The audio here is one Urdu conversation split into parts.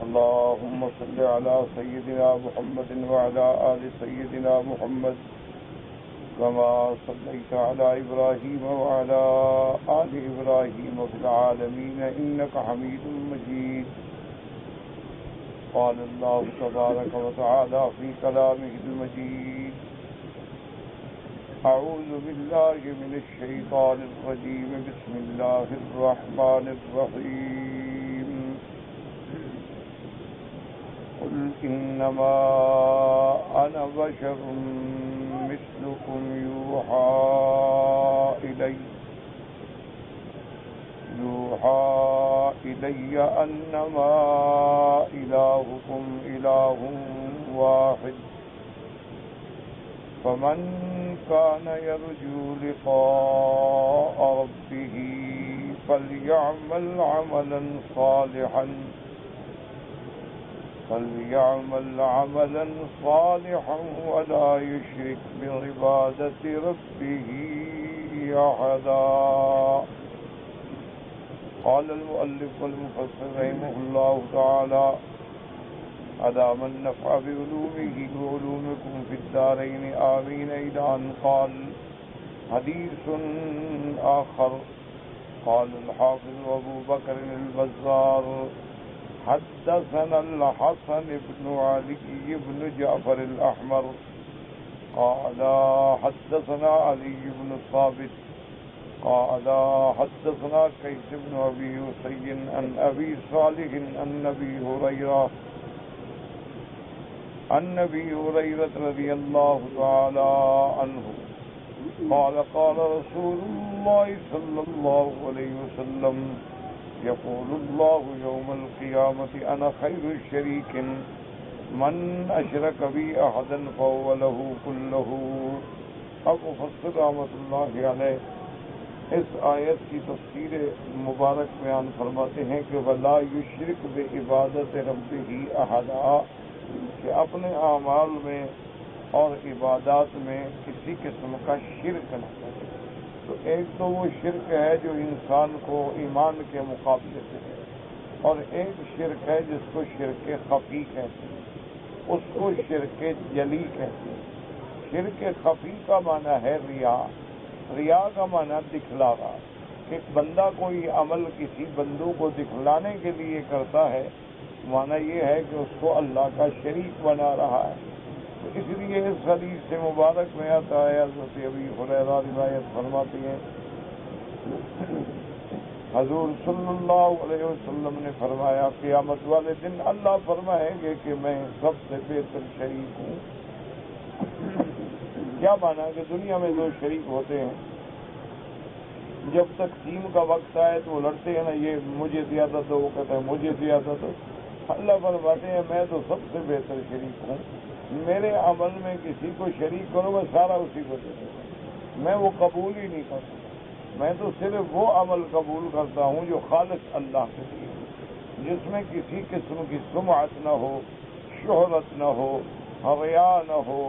اللهم صل على سيدنا محمد وعلى آل سيدنا محمد كما صليت على إبراهيم وعلى آل إبراهيم في العالمين إنك حميد مجيد. قال الله تبارك وتعالى في كلامه المجيد: أعوذ بالله من الشيطان الرجيم. بسم الله الرحمن الرحيم. قل إنما أنا بشر مثلكم يوحى إلي أنما إلهكم إله واحد فمن كان يرجو لقاء ربه فليعمل عملا صالحا ولا يشرك بعبادة ربه أحدا. قال المؤلف والمفسر رحمه الله تعالى: أدام النفع بعلومه وعلومكم في الدارين آمين. إلى أن قال. حديث آخر. قال الحافظ أبو بكر البزار: حدثنا الحسن بن علي بن جعفر الأحمر قال حدثنا علي بن ثابت قال حدثنا قيس بن أبي حسين عن أبي صالح عن أبي هريرة رضي الله تعالى عنه قال قال رسول الله صلى الله عليه وسلم: يقول الله يوم القيامة: أنا خير الشريك من أشرك بي أحدا فهو له كله. اب مفسر رحمۃ اللہ علیہ اس آیت کی تفسیر مبارک بیان فرماتے ہیں کہ وَلَا يُشْرِكْ بِعِبَادَةِ رَبِّهِ أَحَدًا، کہ اپنے اعمال میں اور عبادات میں کسی قسم کا شرک نہ کرے. تو ایک تو وہ شرک ہے جو انسان کو ایمان کے مقابلے سے ہے، اور ایک شرک ہے جس کو شرک خفی کہتے ہیں، اس کو شرک جلی کہتے ہیں. شرک خفی کا معنی ہے ریا کا معنی دکھلاوا. ایک بندہ کوئی عمل کسی بندوں کو دکھلانے کے لیے کرتا ہے، معنی یہ ہے کہ اس کو اللہ کا شریک بنا رہا ہے. تو اس لیے اس حدیث سے مبارک میں آتا ہے، حضرت ابی ہریرہ روایت فرماتی ہیں، حضور صلی اللہ علیہ وسلم نے فرمایا قیامت والے دن اللہ فرمائیں گے کہ میں سب سے بہتر شریک ہوں. کیا مانا کہ دنیا میں دو شریک ہوتے ہیں، جب تقسیم کا وقت آئے تو وہ لڑتے ہیں نا، یہ مجھے زیادہ دو، وہ کہتا ہے مجھے زیادہ دو. اللہ فرماتے ہیں میں تو سب سے بہتر شریک ہوں، میرے عمل میں کسی کو شریک کرو میں سارا اسی کو دے دوں. میں وہ قبول ہی نہیں کرتا، میں تو صرف وہ عمل قبول کرتا ہوں جو خالص اللہ کے لیے، جس میں کسی قسم کی سمعت نہ ہو، شہرت نہ ہو، حیا نہ ہو،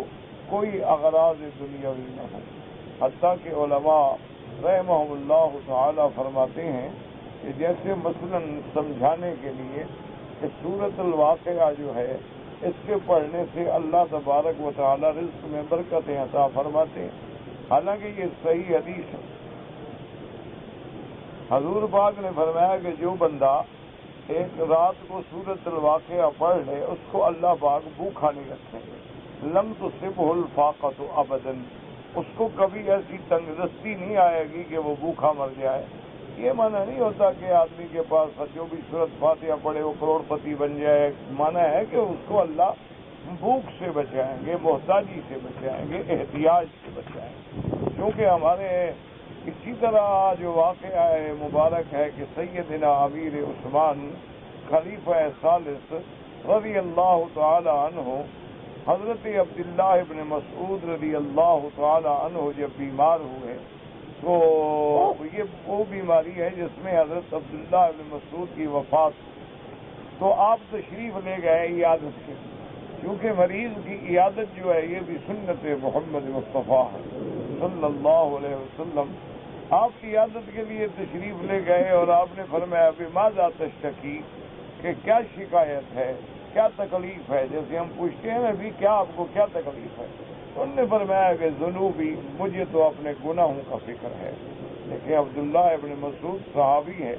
کوئی اغراض دنیاوی نہ ہو. حتیٰ کہ علماء رحمہم اللہ تعالی فرماتے ہیں کہ جیسے مثلا سمجھانے کے لیے کہ سورۃ الواقعہ جو ہے اس کے پڑھنے سے اللہ تبارک و تعالی رزق میں برکتیں عطا فرماتے ہیں. حالانکہ یہ صحیح حدیث ہے. حضور پاک نے فرمایا کہ جو بندہ ایک رات کو سورۃ الواقعہ پڑھ لے اس کو اللہ پاک بھوکھا نہیں رکھیں گے. لم تصبہ الفاقۃ ابدا، اس کو کبھی ایسی تنگدستی نہیں آئے گی کہ وہ بھوکھا مر جائے. یہ معنی نہیں ہوتا کہ آدمی کے پاس جو بھی سورۃ فاتحہ پڑھے وہ کروڑ پتی بن جائے. معنی ہے کہ اس کو اللہ بھوک سے بچائیں گے، محتاجی سے بچائیں گے، احتیاج سے بچائیں گے. کیونکہ ہمارے اسی طرح جو واقعہ مبارک ہے کہ سیدنا امیر عثمان خلیفہ ثالث رضی اللہ تعالی عنہ حضرت عبداللہ ابن مسعود رضی اللہ تعالی عنہ جب بیمار ہوئے تو یہ وہ بیماری ہے جس میں حضرت عبداللہ ابن مسعود کی وفات، تو آپ تشریف لے گئے عیادت کے، کیونکہ مریض کی عیادت جو ہے یہ بھی سنت محمد مصطفیٰ صلی اللہ علیہ وسلم. آپ کی عیادت کے لیے تشریف لے گئے اور آپ نے فرمایا بماذا تشتکی، کہ کیا شکایت ہے، کیا تکلیف ہے. جیسے ہم پوچھتے ہیں نا بھی کیا آپ کو کیا تکلیف ہے، تو انہوں نے فرمایا کہ ذنوبی، مجھے تو اپنے گناہوں کا فکر ہے. لیکن عبداللہ ابن مسعود صحابی ہے،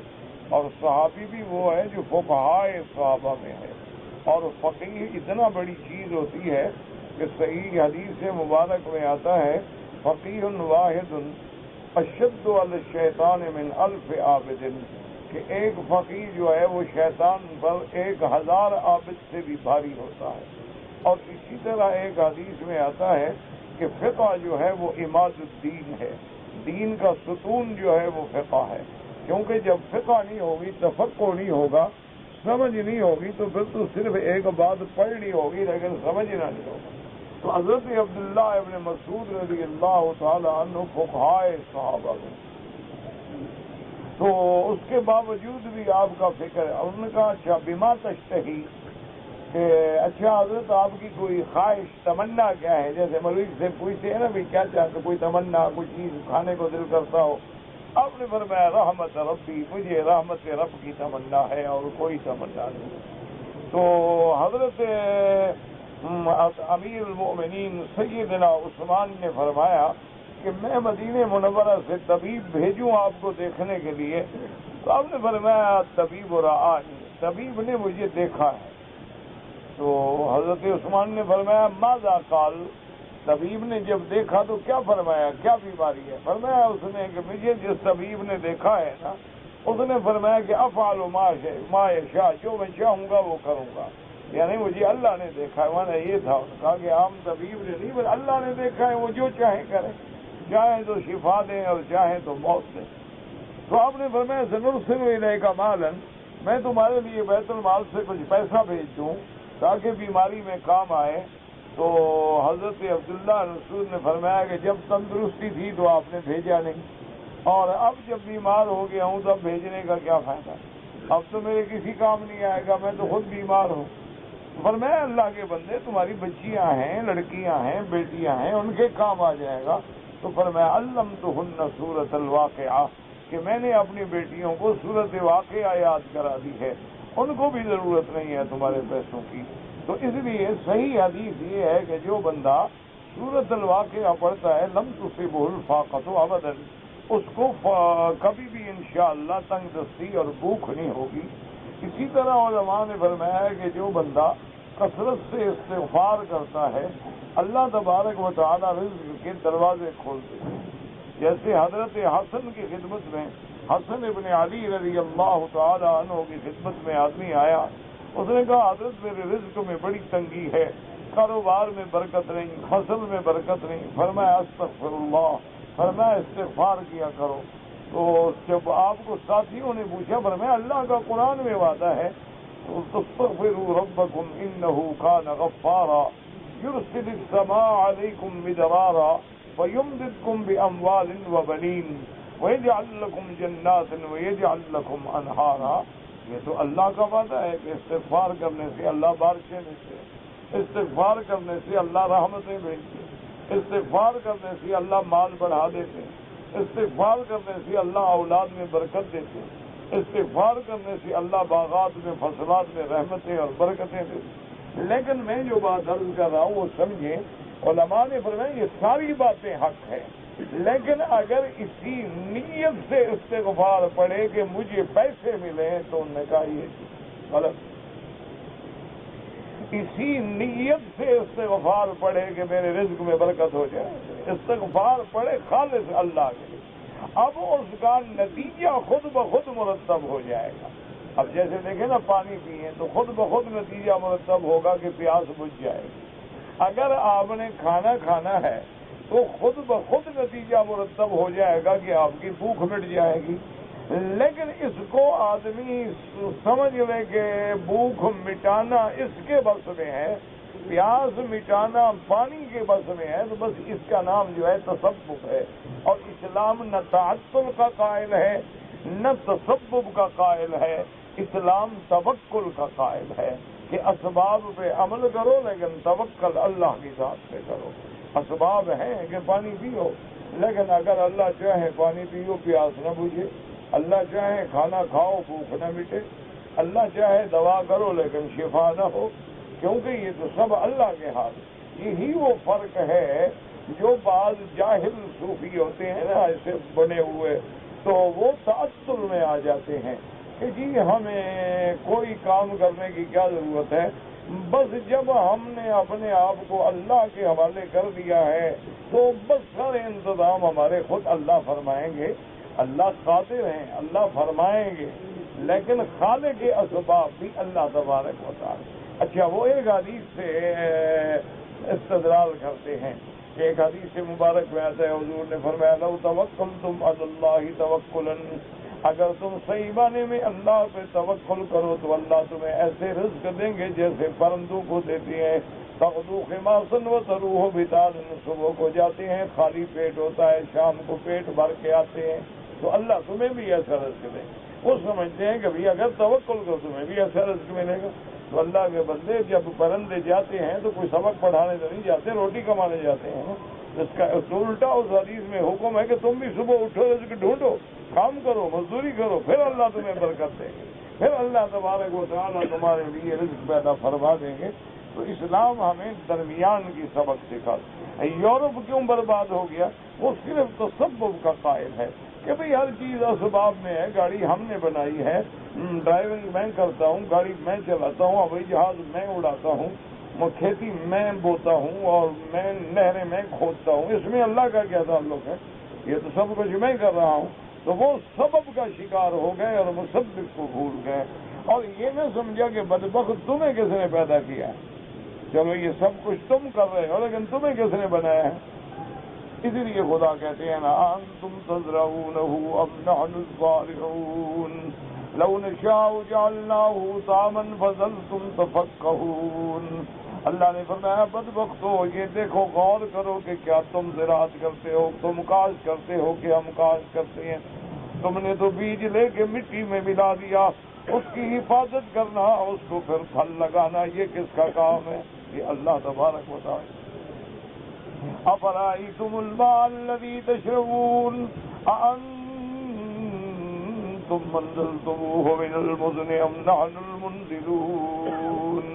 اور صحابی بھی وہ ہے جو فقہائے صحابہ میں ہے. اور فقیہ اتنا بڑی چیز ہوتی ہے کہ صحیح حدیث مبارک میں آتا ہے فقیہ واحد اشد علی الشیطان من 1000 عابد، کہ ایک فقیہ جو ہے وہ شیطان پر 1000 عابد سے بھی بھاری ہوتا ہے. اور اسی طرح ایک حدیث میں آتا ہے کہ فقہ جو ہے وہ عماد الدین ہے، دین کا ستون جو ہے وہ فقہ ہے. کیونکہ جب فقہ نہیں ہوگی، تفقہ نہیں ہوگا، سمجھ نہیں ہوگی، تو پھر تو صرف ایک بات پڑھنی ہوگی لیکن سمجھنا نہیں ہوگا. تو حضرت عبداللہ ابن مسعود رضی اللہ تعالی عنہ فقہائے صحابہ میں، تو اس کے باوجود بھی آپ کا فکر ہے. انہوں نے کہا اچھا بما تشتہی، کہ اچھا حضرت آپ کی کوئی خواہش، تمنا کیا ہے؟ جیسے مریض سے پوچھتے ہیں نا بھی کیا چاہتے، کوئی تمنا، کوئی چیز کھانے کو دل کرتا ہو. آپ نے فرمایا رحمت ربی، مجھے رحمت رب کی تمنا ہے اور کوئی تمنا نہیں. تو حضرت امیر المؤمنین سیدنا عثمان نے فرمایا کہ میں مدینہ منورہ سے طبیب بھیجوں آپ کو دیکھنے کے لیے. تو آپ نے فرمایا طبیب رآنی، طبیب نے مجھے دیکھا ہے. تو حضرت عثمان نے فرمایا ماذا قال، طبیب نے جب دیکھا تو کیا فرمایا، کیا بیماری ہے؟ فرمایا اس نے کہ مجھے جس طبیب نے دیکھا ہے نا، اس نے فرمایا کہ افعل ما یشاء، جو میں چاہوں گا وہ کروں گا. یعنی مجھے اللہ نے دیکھا ہے. مانا یہ تھا، کہا کہ عام طبیب نے نہیں، بس اللہ نے دیکھا ہے، وہ جو چاہے کرے، چاہے تو شفا دیں اور چاہے تو موت دیں. تو آپ نے فرمایا سنرسل الیک مالا، میں تمہارے لیے بیت المال سے کچھ پیسہ بھیج دوں تاکہ بیماری میں کام آئے. تو حضرت عبداللہ رسول نے فرمایا کہ جب تندرستی تھی تو آپ نے بھیجا نہیں، اور اب جب بیمار ہو گیا ہوں تو اب بھیجنے کا کیا فائدہ، اب تو میرے کسی کام نہیں آئے گا، میں تو خود بیمار ہوں. فرمایا اللہ کے بندے، تمہاری بچیاں ہیں، لڑکیاں ہیں، بیٹیاں ہیں، ان کے کام آ جائے گا. تو فرمایا علمتہن سورۃ الواقعہ، کہ میں نے اپنی بیٹیوں کو سورۃ واقعہ یاد کرا دی ہے، ان کو بھی ضرورت نہیں ہے تمہارے پیسوں کی. تو اس لیے صحیح حدیث یہ ہے کہ جو بندہ سورۃ الواقعہ پڑھتا ہے لم تصبہ الفاقۃ ابدا، اس کو کبھی بھی انشاءاللہ تنگ دستی اور بھوک نہیں ہوگی. اسی طرح علماء نے فرمایا ہے کہ جو بندہ کثرت سے استغفار کرتا ہے اللہ تبارک و تعالی رزق کے دروازے کھولتے ہیں. جیسے حضرت حسن کی خدمت میں، حسن ابن علی رضی اللہ تعالی عنہ کی خدمت میں آدمی آیا. اس نے کہا حضرت میرے رزق میں بڑی تنگی ہے، کاروبار میں برکت نہیں، فصل میں برکت نہیں. فرمایا استغفر اللہ، فرمایا استغفار کیا کرو. تو جب آپ کو ساتھیوں نے پوچھا، فرمایا اللہ کا قرآن میں وعدہ ہے تستغفروا ربکم انہ کان غفارا یرسل السماء علیکم مدرارا ویمددکم باموال وبنین ویجعل لکم جنات ویجعل لکم انہارا. یہ تو اللہ کا وعدہ ہے کہ استغفار کرنے سے اللہ بارشیں دیتے، استغفار کرنے سے اللہ رحمتیں بھیجتے، استغفار کرنے سے اللہ مال بڑھا دیتے، استغفار کرنے سے اللہ اولاد میں برکت دیتے، استغفار کرنے سے اللہ باغات میں، فصلات میں رحمتیں اور برکتیں دیتے. لیکن میں جو بات عرض کر رہا ہوں وہ سمجھیں، علماء نے فرمایا یہ ساری باتیں حق ہیں، لیکن اگر اسی نیت سے استغفار پڑے کہ مجھے پیسے ملیں تو انہوں نے کہا یہ غلط. اسی نیت سے استغفار پڑے کہ میرے رزق میں برکت ہو جائے، استغفار پڑے خالص اللہ کے لیے، اب اس کا نتیجہ خود بخود مرتب ہو جائے گا. اب جیسے دیکھیں نا پانی پیئیں تو خود بخود نتیجہ مرتب ہوگا کہ پیاس بجھ جائے گی. اگر آپ نے کھانا کھانا ہے تو خود بخود نتیجہ مرتب ہو جائے گا کہ آپ کی بھوک مٹ جائے گی. لیکن اس کو آدمی سمجھ لے کہ بھوک مٹانا اس کے بس میں ہے، پیاس مٹانا پانی کے بس میں ہے، تو بس اس کا نام جو ہے تسبب ہے. اور اسلام نہ تعطل کا قائل ہے نہ تسبب کا قائل ہے، اسلام توکل کا قائل ہے کہ اسباب پہ عمل کرو لیکن توکل اللہ کی ذات پہ کرو. اسباب ہیں کہ پانی پیو، لیکن اگر اللہ چاہے پانی پیو پیاس نہ بجھے، اللہ چاہے کھانا کھاؤ بھوک نہ مٹے، اللہ چاہے دوا کرو لیکن شفا نہ ہو، کیونکہ یہ تو سب اللہ کے ہاتھ۔ یہی وہ فرق ہے جو بعض جاہل صوفی ہوتے ہیں نا ایسے بنے ہوئے، تو وہ تعطل میں آ جاتے ہیں کہ جی ہمیں کوئی کام کرنے کی کیا ضرورت ہے، بس جب ہم نے اپنے آپ کو اللہ کے حوالے کر دیا ہے تو بس سارے انتظام ہمارے خود اللہ فرمائیں گے۔ اللہ قادر ہیں، اللہ فرمائیں گے، لیکن خالق کے اسباب بھی اللہ تبارک و تعالی۔ اچھا، وہ ایک حدیث سے استدلال کرتے ہیں کہ ایک حدیث مبارک میں آتا ہے، حضور نے فرمایا لو توکلتم علی اللہ توکلا، اگر تم صحیح معنی میں اللہ پہ توکل کرو تو اللہ تمہیں ایسے رزق دیں گے جیسے پرندوں کو دیتے ہیں، تغدو خماصا وتروح بطانا، صبح کو جاتے ہیں خالی پیٹ ہوتا ہے، شام کو پیٹ بھر کے آتے ہیں، تو اللہ تمہیں بھی ایسا رزق دے۔ وہ سمجھتے ہیں کہ بھئی اگر توکل کرو تمہیں بھی ایسا رزق ملے گا۔ تو اللہ کے بندے جب پرندے جاتے ہیں تو کوئی سبق پڑھانے تو نہیں جاتے، روٹی کمانے جاتے ہیں۔ اس کا الٹا اس حدیث میں حکم ہے کہ تم بھی صبح اٹھو، رزق ڈھونڈو، کام کرو، مزدوری کرو، پھر اللہ تمہیں برکت دے گے، پھر اللہ تبارک و تعالیٰ تمہارے لیے رزق پیدا فرما دیں گے۔ تو اسلام ہمیں درمیان کی سبق سکھاتا ہے۔ یورپ کیوں برباد ہو گیا؟ وہ صرف تسبب کا قائل ہے کہ بھئی ہر چیز اسباب میں ہے، گاڑی ہم نے بنائی ہے، ڈرائیونگ میں کرتا ہوں، گاڑی میں چلاتا ہوں، ہوائی جہاز میں اڑاتا ہوں، کھیتی میں بوتا ہوں اور میں نہریں میں کھودتا ہوں، اس میں اللہ کا کیا تعلق ہے؟ یہ تو سب کچھ میں کر رہا ہوں۔ تو وہ سبب کا شکار ہو گئے اور مسبب کو بھول گئے، اور یہ نہ سمجھا کہ بدبخت تمہیں کس نے پیدا کیا ہے، چلو یہ سب کچھ تم کر رہے ہو لیکن تمہیں کس نے بنایا ہے؟ اسی لیے خدا کہتے ہیں نا انتم تزرعونہ ام نحن الزارعون لو نشاء جعلناہ طعاما فظلتم تفکہون۔ اللہ نے فرمایا بدبختو یہ دیکھو غور کرو کہ کیا تم زراعت کرتے ہو، تم کاشت کرتے ہو کہ ہم کاشت کرتے ہیں؟ تم نے تو بیج لے کے مٹی میں ملا دیا، اس کی حفاظت کرنا، اس کو پھر پھل لگانا، یہ کس کا کام ہے؟ یہ اللہ تبارک و تعالی۔ افرأيتم الماء الذي تشربون أأنتم منزلتموه من المزن ام نحن المنزلون۔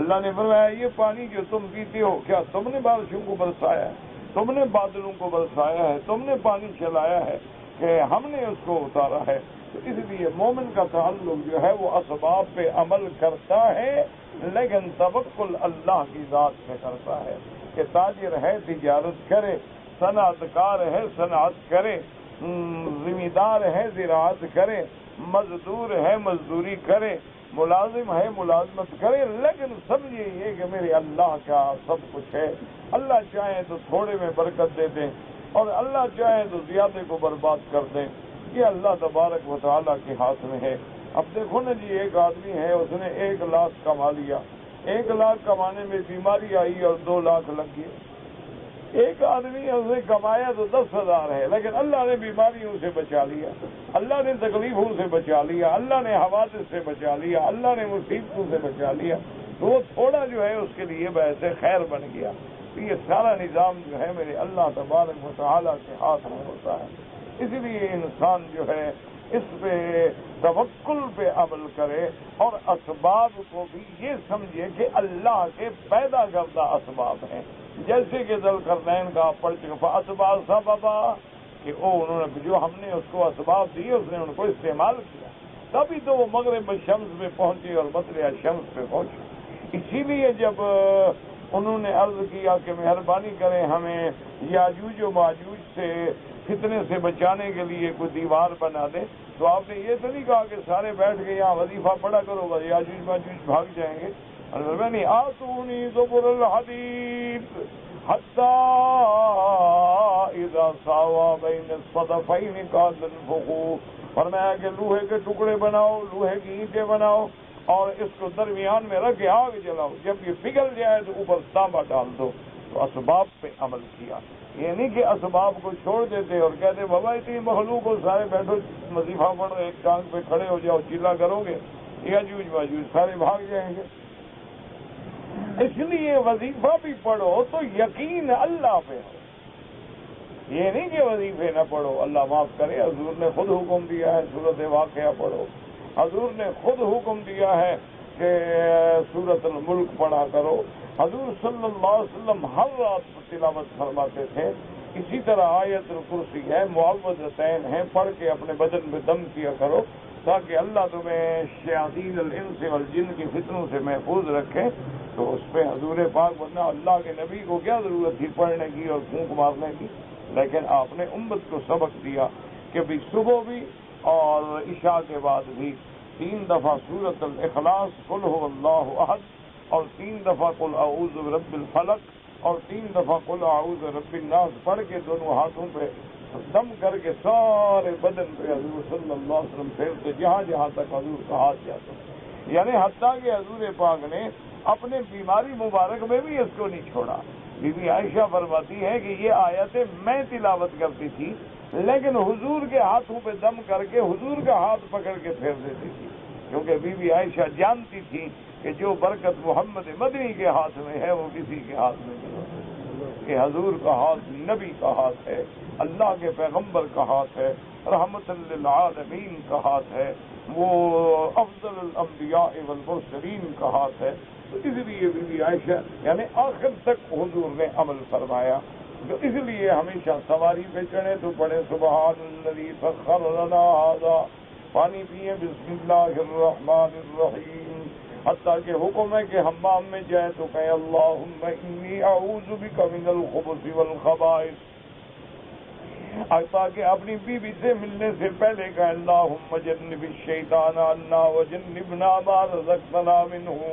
اللہ نے فرمایا یہ پانی جو تم پیتے ہو کیا تم نے بارشوں کو برسایا ہے، تم نے بادلوں کو برسایا ہے، تم نے پانی چلایا ہے کہ ہم نے اس کو اتارا ہے؟ تو اس لیے مومن کا تعلق جو ہے وہ اسباب پہ عمل کرتا ہے لیکن توکل اللہ کی ذات پہ کرتا ہے، کہ تاجر ہے تجارت کرے، صنعت کار ہے صنعت کرے، ذمہ دار ہے زراعت کرے، مزدور ہے مزدوری کرے، ملازم ہے ملازمت کرے، لیکن سمجھے یہ کہ میرے اللہ کا سب کچھ ہے۔ اللہ چاہے تو تھوڑے میں برکت دے دیں اور اللہ چاہے تو زیادہ کو برباد کر دیں، یہ اللہ تبارک و تعالیٰ کے ہاتھ میں ہے۔ اب دیکھو نا جی، ایک آدمی ہے اس نے 1 لاکھ کما لیا، 1 لاکھ کمانے میں بیماری آئی اور 2 لاکھ لگ گئے۔ ایک آدمی اس نے کمایا تو 10,000 ہے لیکن اللہ نے بیماریوں سے بچا لیا، اللہ نے تکلیفوں سے بچا لیا، اللہ نے حوادث سے بچا لیا، اللہ نے مصیبتوں سے بچا لیا، تو وہ تھوڑا جو ہے اس کے لیے باعث خیر بن گیا۔ تو یہ سارا نظام جو ہے میرے اللہ تبارک و تعالیٰ کے ہاتھ میں ہوتا ہے۔ اسی لیے انسان جو ہے اس پہ توکل پہ عمل کرے اور اسباب کو بھی یہ سمجھے کہ اللہ کے پیدا کردہ اسباب ہیں، جیسے کہ ذوالقرنین کا پڑھ چکا اسباب سببا، کہ انہوں نے جو ہم نے اس کو اسباب دیے اس نے ان کو استعمال کیا، تبھی تو وہ مغرب الشمس پہ پہنچی اور مطلع الشمس پہ پہنچی۔ اسی لیے جب انہوں نے عرض کیا کہ مہربانی کریں ہمیں یاجوج و ماجوج سے فتنے سے بچانے کے لیے کوئی دیوار بنا دیں، تو آپ نے یہ تو نہیں کہا کہ سارے بیٹھ کے یہاں وظیفہ پڑھا کرو گا یاجوج ماجوج بھاگ جائیں گے؟ نہیں، آتونی زبر الحدید حتی اذا ساوا بین الصدفین قال انفخوا، فرمایا کہ لوہے کے ٹکڑے بناؤ، لوہے کی اینٹیں بناؤ اور اس کو درمیان میں رکھ کے آگ جلاؤ، جب یہ پگھل جائے تو اوپر تانبا ڈال دو۔ تو اسباب پہ عمل کیا، یہ نہیں کہ اسباب کو چھوڑ دیتے اور کہتے بابا اتنی مخلوق کو سارے بیٹھو وظیفہ پڑھو، ایک ٹانگ پہ کھڑے ہو جاؤ چیلا کرو گے، یاجوج ماجوج سارے بھاگ جائیں گے۔ اس لیے وظیفہ بھی پڑھو تو یقین اللہ پہ ہو، یہ نہیں کہ وظیفے نہ پڑھو، اللہ معاف کرے، حضور نے خود حکم دیا ہے سورۃ واقعہ پڑھو، حضور نے خود حکم دیا ہے کہ سورۃ الملک پڑھا کرو. حضور صلی اللہ علیہ وسلم ہر رات تلاوت فرماتے تھے. اسی طرح آیت الکرسی ہے، معوذتین ہیں، پڑھ کے اپنے بدن میں دم کیا کرو تاکہ اللہ تمہیں شیاطین الانس والجن کی فتنوں سے محفوظ رکھے. تو اس پہ حضور پاک، ورنہ اللہ کے نبی کو کیا ضرورت تھی پڑھنے کی اور پھونک مارنے کی، لیکن آپ نے امت کو سبق دیا کہ بھی صبح بھی اور عشاء کے بعد بھی 3 دفعہ سورۃ الاخلاص، قل هو اللہ احد، اور 3 دفعہ قل اعوذ برب الفلق، اور 3 دفعہ قل اعوذ برب الناس پڑھ کے دونوں ہاتھوں پہ دم کر کے سارے بدن پہ حضور صلی اللہ علیہ وسلم پھیرتے جہاں جہاں تک حضور کا ہاتھ جاتا. یعنی حتیٰ کہ حضور پاک نے اپنے بیماری مبارک میں بھی اس کو نہیں چھوڑا. بی بی عائشہ فرماتی ہے کہ یہ آیتیں میں تلاوت کرتی تھی لیکن حضور کے ہاتھوں پہ دم کر کے حضور کا ہاتھ پکڑ کے پھیر دیتی تھی، کیونکہ بی بی عائشہ جانتی تھی کہ جو برکت محمد مدنی کے ہاتھ میں ہے وہ کسی کے ہاتھ میں نہیں، کہ حضور کا ہاتھ نبی کا ہاتھ ہے، اللہ کے پیغمبر کا ہاتھ ہے، رحمت للعالمین کا ہاتھ ہے، وہ افضل الانبیاء والمرسلین کا ہاتھ ہے. تو اس لیے بی بی عائشہ یعنی آخر تک حضور نے عمل فرمایا. تو اس لیے ہمیشہ سواری پہ چڑھے تو پڑھے سبحان الذی سخر لنا ھذا، پانی پیئے بسم اللہ الرحمن الرحیم. حتیٰ کہ حکم ہے کہ حمام میں جائے تو کہیں اللہم انی اعوذ بک من الخبث والخبائث. حتیٰ کہ اپنی بیوی سے ملنے سے پہلے کہ اللہم جنب الشیطان عنا وجنبنا ما رزقتنا منہ.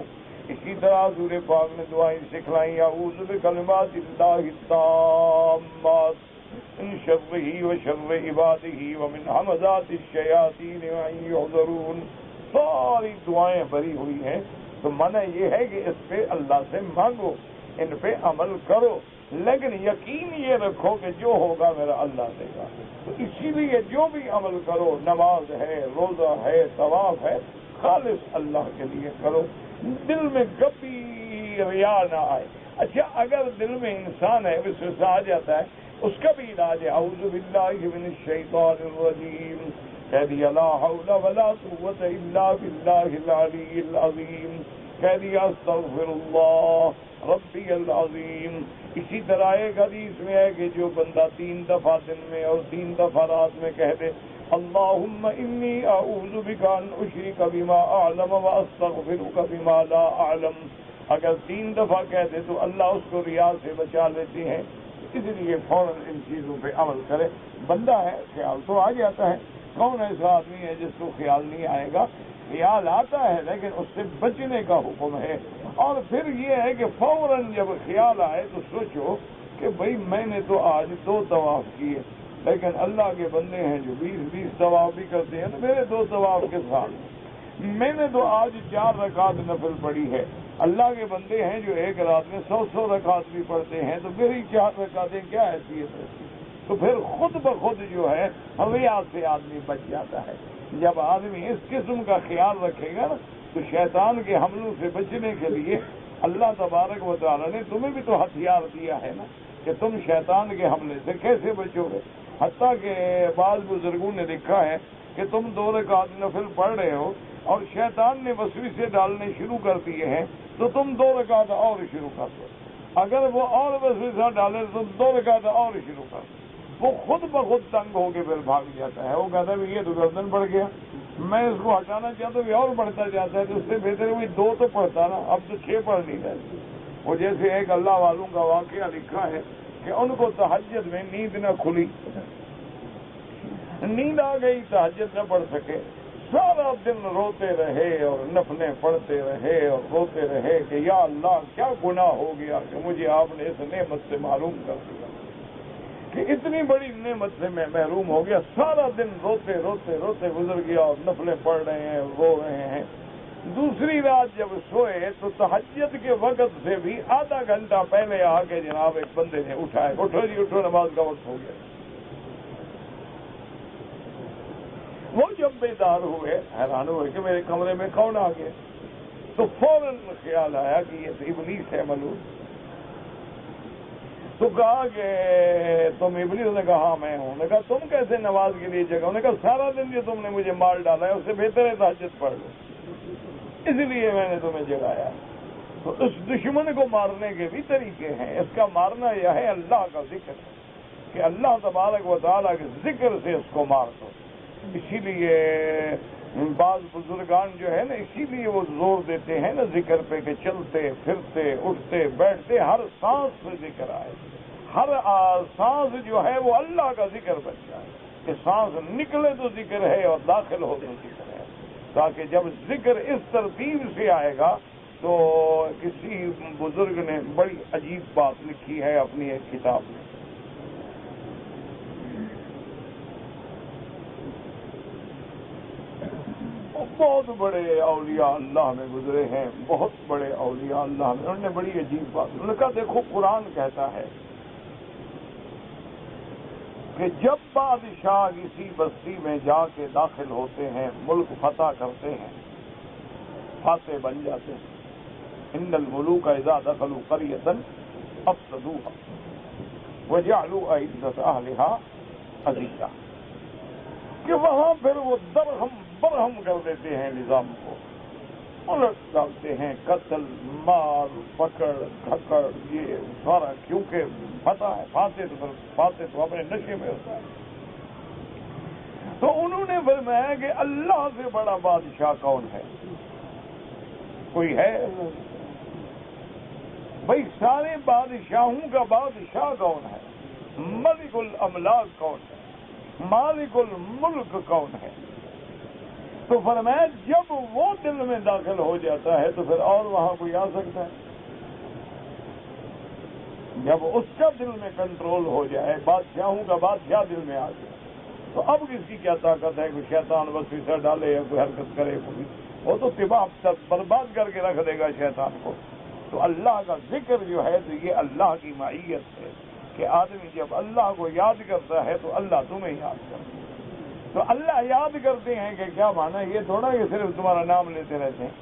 اسی طرح حضور پاک نے دعائیں سکھلائیں، اعوذ بکلمات اللہ التامات من شرہ وشر عبادہ ومن ہمزات الشیاطین وان یحضرون. ساری دعائیں بھری ہوئی ہیں. تو منع یہ ہے کہ اس پہ اللہ سے مانگو، ان پہ عمل کرو، لیکن یقین یہ رکھو کہ جو ہوگا میرا اللہ دے گا. تو اسی لیے جو بھی عمل کرو، نماز ہے، روزہ ہے، طواف ہے، خالص اللہ کے لیے کرو، دل میں کبھی ریا نہ آئے. اچھا اگر دل میں انسان ہے وسوسہ آ جاتا ہے، اس کا بھی علاج ہے اعوذ باللہ من الشیطان الرجیم، کہہ دیا لا حول ولا قوت الا باللہ العلی العظیم، کہہ دیا استغفر اللہ ربی العظیم. اسی طرح ایک حدیث میں ہے کہ جو بندہ 3 دفعہ دن میں اور 3 دفعہ رات میں کہہ دے اللہم انی اعوذ بک ان اشرک بما اعلم واستغفرک بما لا اعلم، اگر 3 دفعہ کہہ دے تو اللہ اس کو ریا سے بچا لیتے ہیں. اس لیے فوراً ان چیزوں پہ عمل کرے. بندہ ہے خیال تو آ جاتا ہے، کون ایسا آدمی ہے جس کو خیال نہیں آئے گا؟ خیال آتا ہے لیکن اس سے بچنے کا حکم ہے. اور پھر یہ ہے کہ فوراً جب خیال آئے تو سوچو کہ بھئی میں نے تو آج 2 طواف کیے، لیکن اللہ کے بندے ہیں جو 20 طواف بھی کرتے ہیں، تو میرے 2 طواف کے ساتھ میں نے تو آج 4 رکعت نفل پڑھی ہے. اللہ کے بندے ہیں جو ایک رات میں 100 رکعت بھی پڑھتے ہیں، تو میری 4 رکعتیں کیا حیثیت ہے؟ تو پھر خود بخود جو ہے ریا سے آدمی بچ جاتا ہے. جب آدمی اس قسم کا خیال رکھے گا نا تو شیطان کے حملوں سے بچنے کے لیے اللہ تبارک و تعالیٰ نے تمہیں بھی تو ہتھیار دیا ہے نا کہ تم شیطان کے حملے سے کیسے بچو گے. حتیٰ کہ بعض بزرگوں نے لکھا ہے کہ تم 2 رکعت نفل پڑھ رہے ہو اور شیطان نے وسوسے ڈالنے شروع کر دیے ہیں تو تم 2 رکعت اور شروع کر دو. اگر وہ اور وسوسہ ڈالے تو تم 2 رکعت اور شروع کر دو. وہ خود بخود تنگ ہو کے پھر بھاگ جاتا ہے. وہ کہتا ہے یہ تو گردن پڑ گیا، میں اس کو ہٹانا چاہتا ہوں، یہ اور بڑھتا جاتا ہے. تو اس سے بہتر ہے 2 تو پڑھتا نا، اب تو 6 پڑھ نہیں رہتی. وہ جیسے ایک اللہ والوں کا واقعہ لکھا ہے کہ ان کو تہجد میں نیند نہ کھلی، نیند آ گئی، تہجد نہ پڑھ سکے، سارا دن روتے رہے اور نفلیں پڑھتے رہے اور روتے رہے کہ یا اللہ کیا گناہ ہو گیا کہ مجھے آپ نے اس نعمت سے محروم کر دیا، کہ اتنی بڑی نعمت سے میں محروم ہو گیا. سارا دن روتے روتے روتے گزر گیا اور نفلیں پڑھ رہے ہیں، رو رہے ہیں. دوسری رات جب سوئے تو تہجد کے وقت سے بھی آدھا گھنٹہ پہلے آ کے جناب ایک بندے نے اٹھایا، اٹھو جی اٹھو، نماز کا وقت ہو گیا. وہ جب بیدار ہوئے حیران ہوئے کہ میرے کمرے میں کون آ گیا، تو فوراً خیال آیا کہ یہ تو ابلیس ہے ملعون. تو کہا کہ تم ابلیس نے کہا ہاں میں ہوں. نے کہا تم کیسے نماز کے لیے جگہ؟ نے کہا سارا دن جو تم نے مجھے مار ڈالا ہے اس سے بہتر ہے تہجد پڑھ لو، اس لیے میں نے تمہیں جگایا. تو اس دشمن کو مارنے کے بھی طریقے ہیں. اس کا مارنا یہ ہے اللہ کا ذکر کہ اللہ تبارک و تعالیٰ کے ذکر سے اس کو مار دو. اسی لیے بعض بزرگان جو ہے نا اسی لیے وہ زور دیتے ہیں نا ذکر پہ کہ چلتے پھرتے اٹھتے بیٹھتے ہر سانس میں ذکر آئے. ہر سانس جو ہے وہ اللہ کا ذکر بن جائے کہ سانس نکلے تو ذکر ہے اور داخل ہو تو ذکر ہے. تاکہ جب ذکر اس ترتیب سے آئے گا تو کسی بزرگ نے بڑی عجیب بات لکھی ہے اپنی ایک کتاب میں. بہت بڑے اولیاء اللہ میں گزرے ہیں، بہت بڑے اولیاء اللہ میں. انہوں نے بڑی عجیب بات انہوں نے کہا دیکھو قرآن کہتا ہے کہ جب بادشاہ کسی بستی میں جا کے داخل ہوتے ہیں، ملک فتح کرتے ہیں، فاتح بن جاتے ہیں. ان الملوک اذا دخلوا قرية افسدوها وجعلوا اعزة اهلها اذلة، کہ وہاں پھر وہ برہم کر دیتے ہیں نظام کو، الٹ ڈالتے ہیں، قتل مار پکڑ دھکڑ یہ سارا، کیونکہ پتہ ہے فاتح تو اپنے نشے میں ہوتا ہے. تو انہوں نے فرمایا کہ اللہ سے بڑا بادشاہ کون ہے؟ کوئی ہے؟ بھائی سارے بادشاہوں کا بادشاہ کون ہے؟ ملک الاملاک کون ہے؟ مالک الملک کون ہے؟ تو فرمایا جب وہ دل میں داخل ہو جاتا ہے تو پھر اور وہاں کوئی آ سکتا ہے؟ جب اس کا دل میں کنٹرول ہو جائے، بادشاہوں کا بادشاہ دل میں آ جائے، تو اب کس کی کیا طاقت ہے؟ کوئی شیطان بس پیسہ ڈالے یا کوئی حرکت کرے، وہ تو تباہ سب برباد کر کے رکھ دے گا شیطان کو. تو اللہ کا ذکر جو ہے تو یہ اللہ کی معیت ہے کہ آدمی جب اللہ کو یاد کرتا ہے تو اللہ تمہیں یاد کرتا ہے. تو اللہ یاد کرتے ہیں کہ کیا معنی؟ یہ تھوڑا کہ صرف تمہارا نام لیتے رہتے ہیں.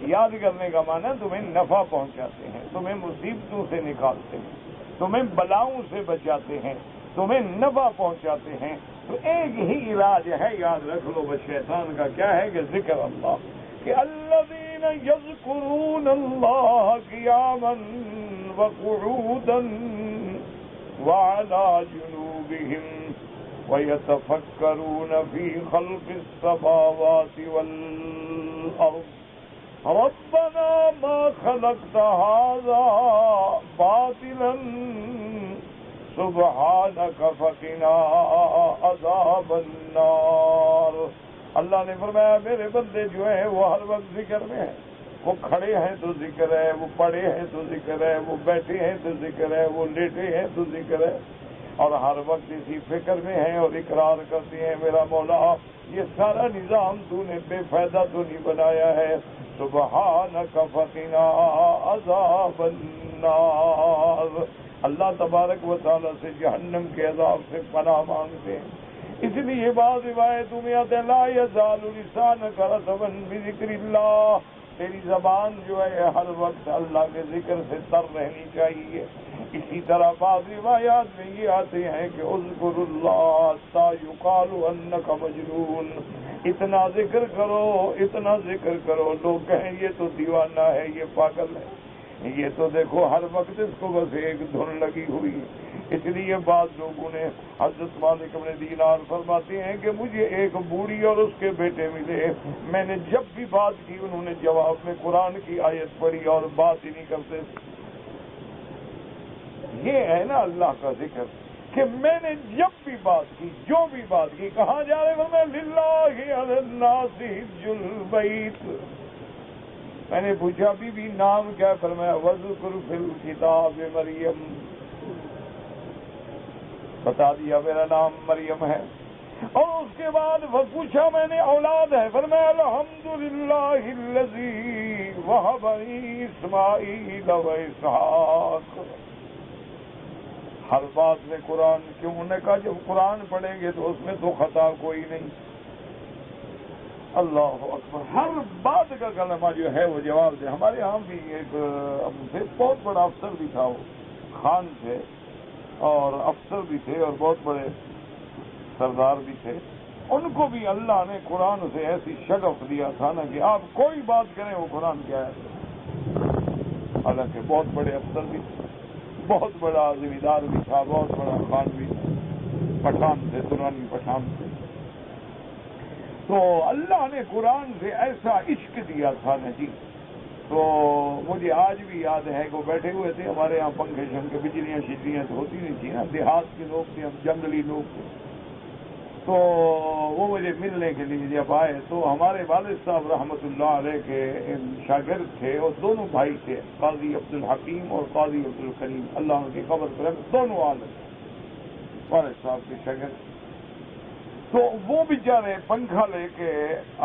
یاد کرنے کا معنی تمہیں نفع پہنچاتے ہیں، تمہیں مصیبتوں سے نکالتے ہیں، تمہیں بلاؤں سے بچاتے ہیں، تمہیں نفع پہنچاتے ہیں. تو ایک ہی علاج ہے، یاد رکھ لو بس شیطان کا، کیا ہے کہ ذکر اللہ، کہ الذین یذکرون اللہ قیاما وقعودا وعلی جنوبہم وَيَتَفَكَّرُونَ فِي خَلْقِ السَّمَاوَاتِ وَالْأَرْضِ رَبَّنَا مَا خَلَقْتَ هَذَا بَاطِلًا سُبْحَانَكَ فَقِنَا عَذَابَ النَّارِ. اللہ نے فرمایا میرے بندے جو ہیں وہ ہر وقت ذکر میں ہیں. وہ کھڑے ہیں تو ذکر ہے، وہ پڑے ہیں تو ذکر ہے، وہ بیٹھے ہیں تو ذکر ہے، وہ لیٹے ہیں تو ذکر ہے، اور ہر وقت اسی فکر میں ہیں اور اقرار کرتے ہیں میرا مولا یہ سارا نظام تو نے بے فائدہ تو نہیں بنایا ہے. سبحانک فقنا عذاب النار. اللہ تبارک و تعالیٰ سے جہنم کے عذاب سے پناہ مانگتے ہیں. اس لیے بعض روایتوں میں آتے لا یزال لسانک رطبا بذکر اللہ، تیری زبان جو ہے ہر وقت اللہ کے ذکر سے تر رہنی چاہیے. اسی طرح بعض روایات میں یہ آتے ہیں کہ اذکر اللہ حتی یقال انک مجنون، اتنا ذکر کرو اتنا ذکر کرو، لوگ کہیں یہ تو دیوانہ ہے، یہ پاگل ہے، یہ تو دیکھو ہر وقت اس کو بس ایک دھن لگی ہوئی. اس لیے بعض لوگوں نے حضرت مالک بن دینار فرماتے ہیں کہ مجھے ایک بوڑھی اور اس کے بیٹے ملے، میں نے جب بھی بات کی انہوں نے جواب میں قرآن کی آیت پڑھی اور بات ہی نہیں کرتے. یہ ہے نا اللہ کا ذکر کہ میں نے جب بھی بات کی جو بھی بات کی. کہاں جا رہے ہوں میں؟ للہ علی الناس حج البیت. میں نے پوچھا بی نام کیا؟ فرمایا وذکر فی الکتاب مریم. بتا دیا میرا نام مریم ہے. اور اس کے بعد پوچھا میں نے اولاد ہے؟ فرمایا الحمدللہ الذی وہب لی اسماعیل و اسحاق. ہر بات میں قرآن کیوں؟ نے کہا جب قرآن پڑھیں گے تو اس میں تو خطا کوئی نہیں. اللہ اکبر. ہر بات کا کلمہ جو ہے وہ جواب دے. ہمارے ہاں بھی ایک بہت بڑا افسر بھی تھا، وہ خان تھے، اور افسر بھی تھے اور بہت بڑے سردار بھی تھے، ان کو بھی اللہ نے قرآن سے ایسی شگف دیا تھا نا کہ آپ کوئی بات کریں وہ قرآن کی آیت ہے۔ حالانکہ بہت بڑے افسر بھی تھے، بہت بڑا زمیندار بھی تھا، بہت بڑا خان بھی تھا، پٹھان تھے، درانی پٹھان تھے۔ تو اللہ نے قرآن سے ایسا عشق دیا تھا نا جی، تو مجھے آج بھی یاد ہے کہ وہ بیٹھے ہوئے تھے ہمارے یہاں، پنکھے شنکھے بجلیاں شجلیاں تو ہوتی نہیں تھی نا، دیہات کے لوگ تھے، ہم جنگلی لوگ تھے، تو وہ مجھے ملنے کے لیے جب آئے تو ہمارے والد صاحب رحمۃ اللہ علیہ کے شاگرد تھے، اور دونوں بھائی تھے، قاضی عبد الحکیم اور قاضی عبد الکریم، اللہ ان کی قبر پر دونوں عالم والد صاحب کے شاگرد۔ تو وہ بیچارے پنکھا لے کے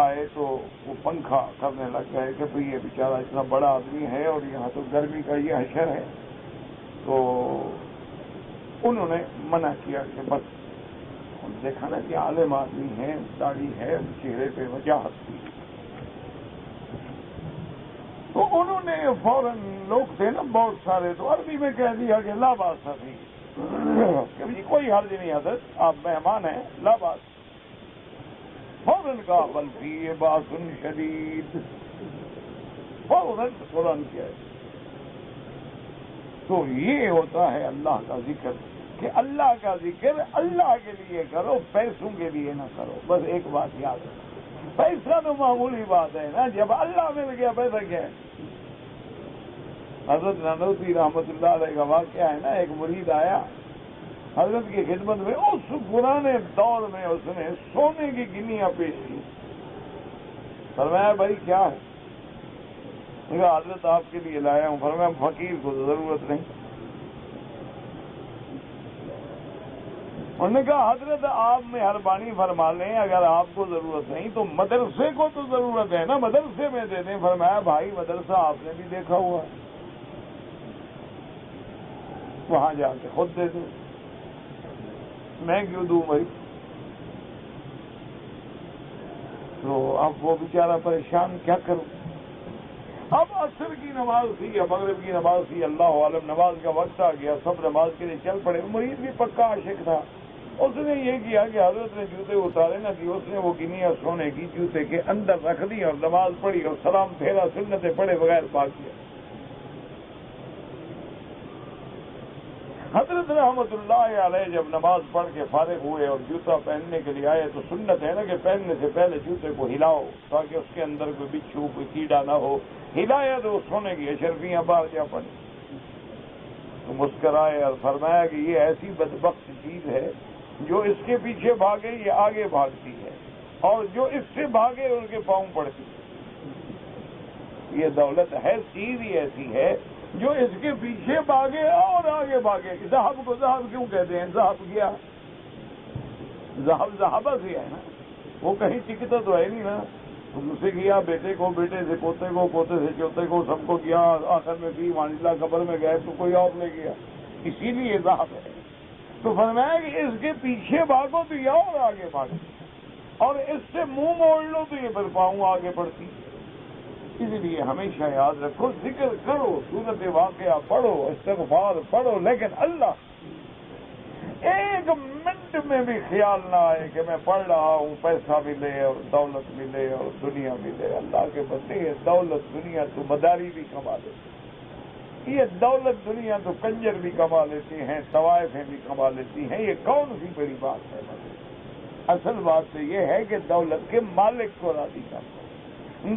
آئے تو وہ پنکھا کرنے لگ گئے کہ بھئی یہ بیچارہ اتنا بڑا آدمی ہے اور یہاں تو گرمی کا یہ حشر ہے، تو انہوں نے منع کیا کہ بس، دیکھا نا کہ عالم آدمی ہے، داڑھی ہے، چہرے پہ وجاہت تھی، تو انہوں نے فوراً، لوگ تھے نا بہت سارے، تو عربی میں کہہ دیا کہ لا باس ابھی، کہ جی کوئی حرج نہیں حضرت، آپ مہمان ہیں، لا باس۔ فوراً کہا بل فی باس شدید، فوراً قرآن کیا ہے۔ تو یہ ہوتا ہے اللہ کا ذکر، کہ اللہ کا ذکر اللہ کے لیے کرو، پیسوں کے لیے نہ کرو۔ بس ایک بات یاد رکھو، پیسہ تو معمولی بات ہے نا، جب اللہ مل گیا پیسہ کیا ہے۔ حضرت نانوتوی رحمۃ اللہ علیہ کا واقعہ ہے نا، ایک مرید آیا حضرت کی خدمت میں، اس پرانے دور میں اس نے سونے کی گنیاں پیش کی، فرمایا بھائی کیا ہے؟ کہا حضرت آپ کے لیے لایا ہوں۔ فرمایا فقیر کو ضرورت نہیں۔ انہوں نے کہا حضرت آپ مہربانی فرما لیں، اگر آپ کو ضرورت نہیں تو مدرسے کو تو ضرورت ہے نا، مدرسے میں دے دیں۔ فرمایا بھائی مدرسہ آپ نے بھی دیکھا ہوا ہے، وہاں جا کے خود دے دیں، میں کیوں دوں بھائی؟ تو اب وہ بیچارہ پریشان، کیا کروں؟ اب عصر کی نماز تھی یا مغرب کی نماز تھی، اللہ عالم، نماز کا وقت آ گیا، سب نماز کے لیے چل پڑے۔ مرید بھی پکا عاشق تھا، اس نے یہ کیا کہ حضرت نے جوتے اتارے نہ کہ اس نے وہ گنیاں سونے کی جوتے کے اندر رکھ دی اور نماز پڑھی اور سلام پھیرا، سنتیں پڑھے بغیر بھاگ گیا۔ حضرت رحمت اللہ علیہ جب نماز پڑھ کے فارغ ہوئے اور جوتا پہننے کے لیے آئے تو سنت ہے نا کہ پہننے سے پہلے جوتے کو ہلاؤ تاکہ اس کے اندر کوئی بچھو کوئی کیڑا نہ ہو، ہلایا تو سونے کی اشرفیاں باہر جا پڑی۔ تو مسکرائے اور فرمایا کہ یہ ایسی بدبخت چیز ہے جو اس کے پیچھے بھاگے یہ آگے بھاگتی ہے، اور جو اس سے بھاگے ان کے پاؤں پڑتی ہے۔ یہ دولت ہے، چیز ہی ایسی ہے جو اس کے پیچھے بھاگے اور آگے بھاگے۔ ذہب کو ذہب کیوں کہتے ہیں؟ ذہب کیا، ذہب ذہبہ سے ہے نا، وہ کہیں ٹکتا تو ہے نہیں نا، اسے کیا بیٹے کو، بیٹے سے پوتے کو، پوتے سے چوتے کو، سب کو کیا، آخر میں بھی مان اللہ قبر میں گئے تو کوئی اور لے گیا، اسی لیے ذہب ہے۔ تو فرمایا کہ اس کے پیچھے بھاگو تو یہ اور آگے بھاگو، اور اس سے منہ موڑ لو تو یہ پھر پاؤں آگے بڑھتی۔ اس لیے ہمیشہ یاد رکھو، ذکر کرو، صورت واقعہ پڑھو، استغفار پڑھو، لیکن اللہ ایک منٹ میں بھی خیال نہ آئے کہ میں پڑھ رہا ہوں پیسہ ملے اور دولت ملے اور دنیا ملے۔ اللہ کے بندے، یہ دولت دنیا تو مداری بھی کما لیتی، یہ دولت دنیا تو کنجر بھی کما لیتے ہیں، طوائفیں بھی کما لیتی ہیں، یہ کون سی بڑی بات ہے؟ اصل بات تو یہ ہے کہ دولت کے مالک کو راضی کر لو،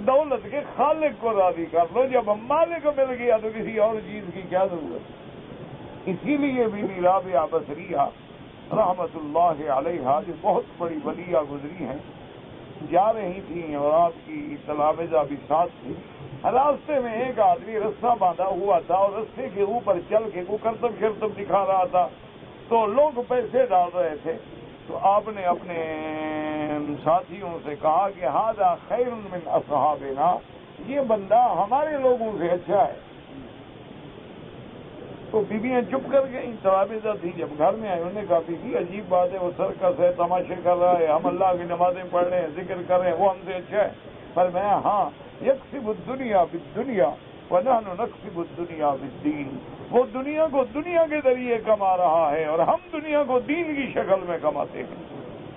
دولت کے خالق کو راضی کر لو۔ جب مالک مل گیا تو کسی اور چیز کی کیا ضرورت؟ اسی لیے بی بی رابعہ بصریہ رحمت اللہ علیہا جو بہت بڑی ولیہ گزری ہیں، جا رہی تھیں اور آپ کی تلامذہ بھی ساتھ تھی، راستے میں ایک آدمی رسہ باندھا ہوا تھا اور رستے کے اوپر چل کے وہ کرتب شرتب دکھا رہا تھا، تو لوگ پیسے ڈال رہے تھے۔ تو آپ نے اپنے ساتھیوں سے کہا کہ ھذا خیر من اصحابنا، یہ بندہ ہمارے لوگوں سے اچھا ہے۔ تو بیویاں چپ کر گئیں، تلامذہ تھی، جب گھر میں آئے انہوں نے کہا بیوی عجیب بات ہے، وہ سرکس ہے، تماشے کر رہا ہے، ہم اللہ کی نمازیں پڑھ رہے ہیں، ذکر کر رہے ہیں، وہ ہم سے اچھا ہے۔ پر میں ہاں یکسب الدنیا بالدنیا وَنَحْنُ نَكْسِبُ الدُّنْيَا بِالدِّينِ، وہ دنیا کو دنیا کے ذریعے کما رہا ہے اور ہم دنیا کو دین کی شکل میں کماتے ہیں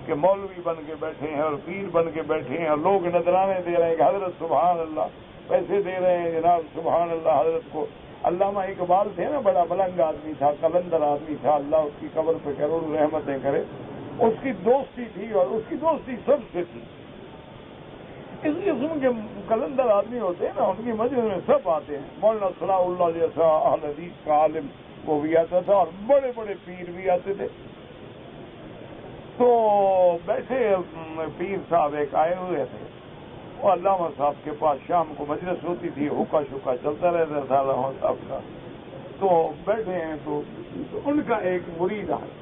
کہ مولوی بن کے بیٹھے ہیں اور پیر بن کے بیٹھے ہیں اور لوگ نذرانے دے رہے ہیں کہ حضرت سبحان اللہ، پیسے دے رہے ہیں جناب سبحان اللہ حضرت کو۔ علامہ اقبال تھے نا، بڑا ملنگ آدمی تھا، قلندر آدمی تھا، اللہ اس کی قبر پہ کروڑوں رحمتیں کرے۔ اس کی دوستی تھی اور اس کی دوستی سب سے تھی، اس قسم کے قلندر آدمی ہوتے ہیں نا، ان کی مجلس میں سب آتے ہیں۔ مولانا صلاح اللہ جیسا اہل حدیث کا عالم وہ بھی آتا تھا اور بڑے بڑے پیر بھی آتے تھے۔ تو بیٹھے پیر صاحب ایک آئے ہوئے تھے، وہ علامہ صاحب کے پاس شام کو مجلس ہوتی تھی، حکا شکا چلتا رہتا تھا علامہ صاحب کا۔ تو بیٹھے ہیں تو ان کا ایک مرید آیا۔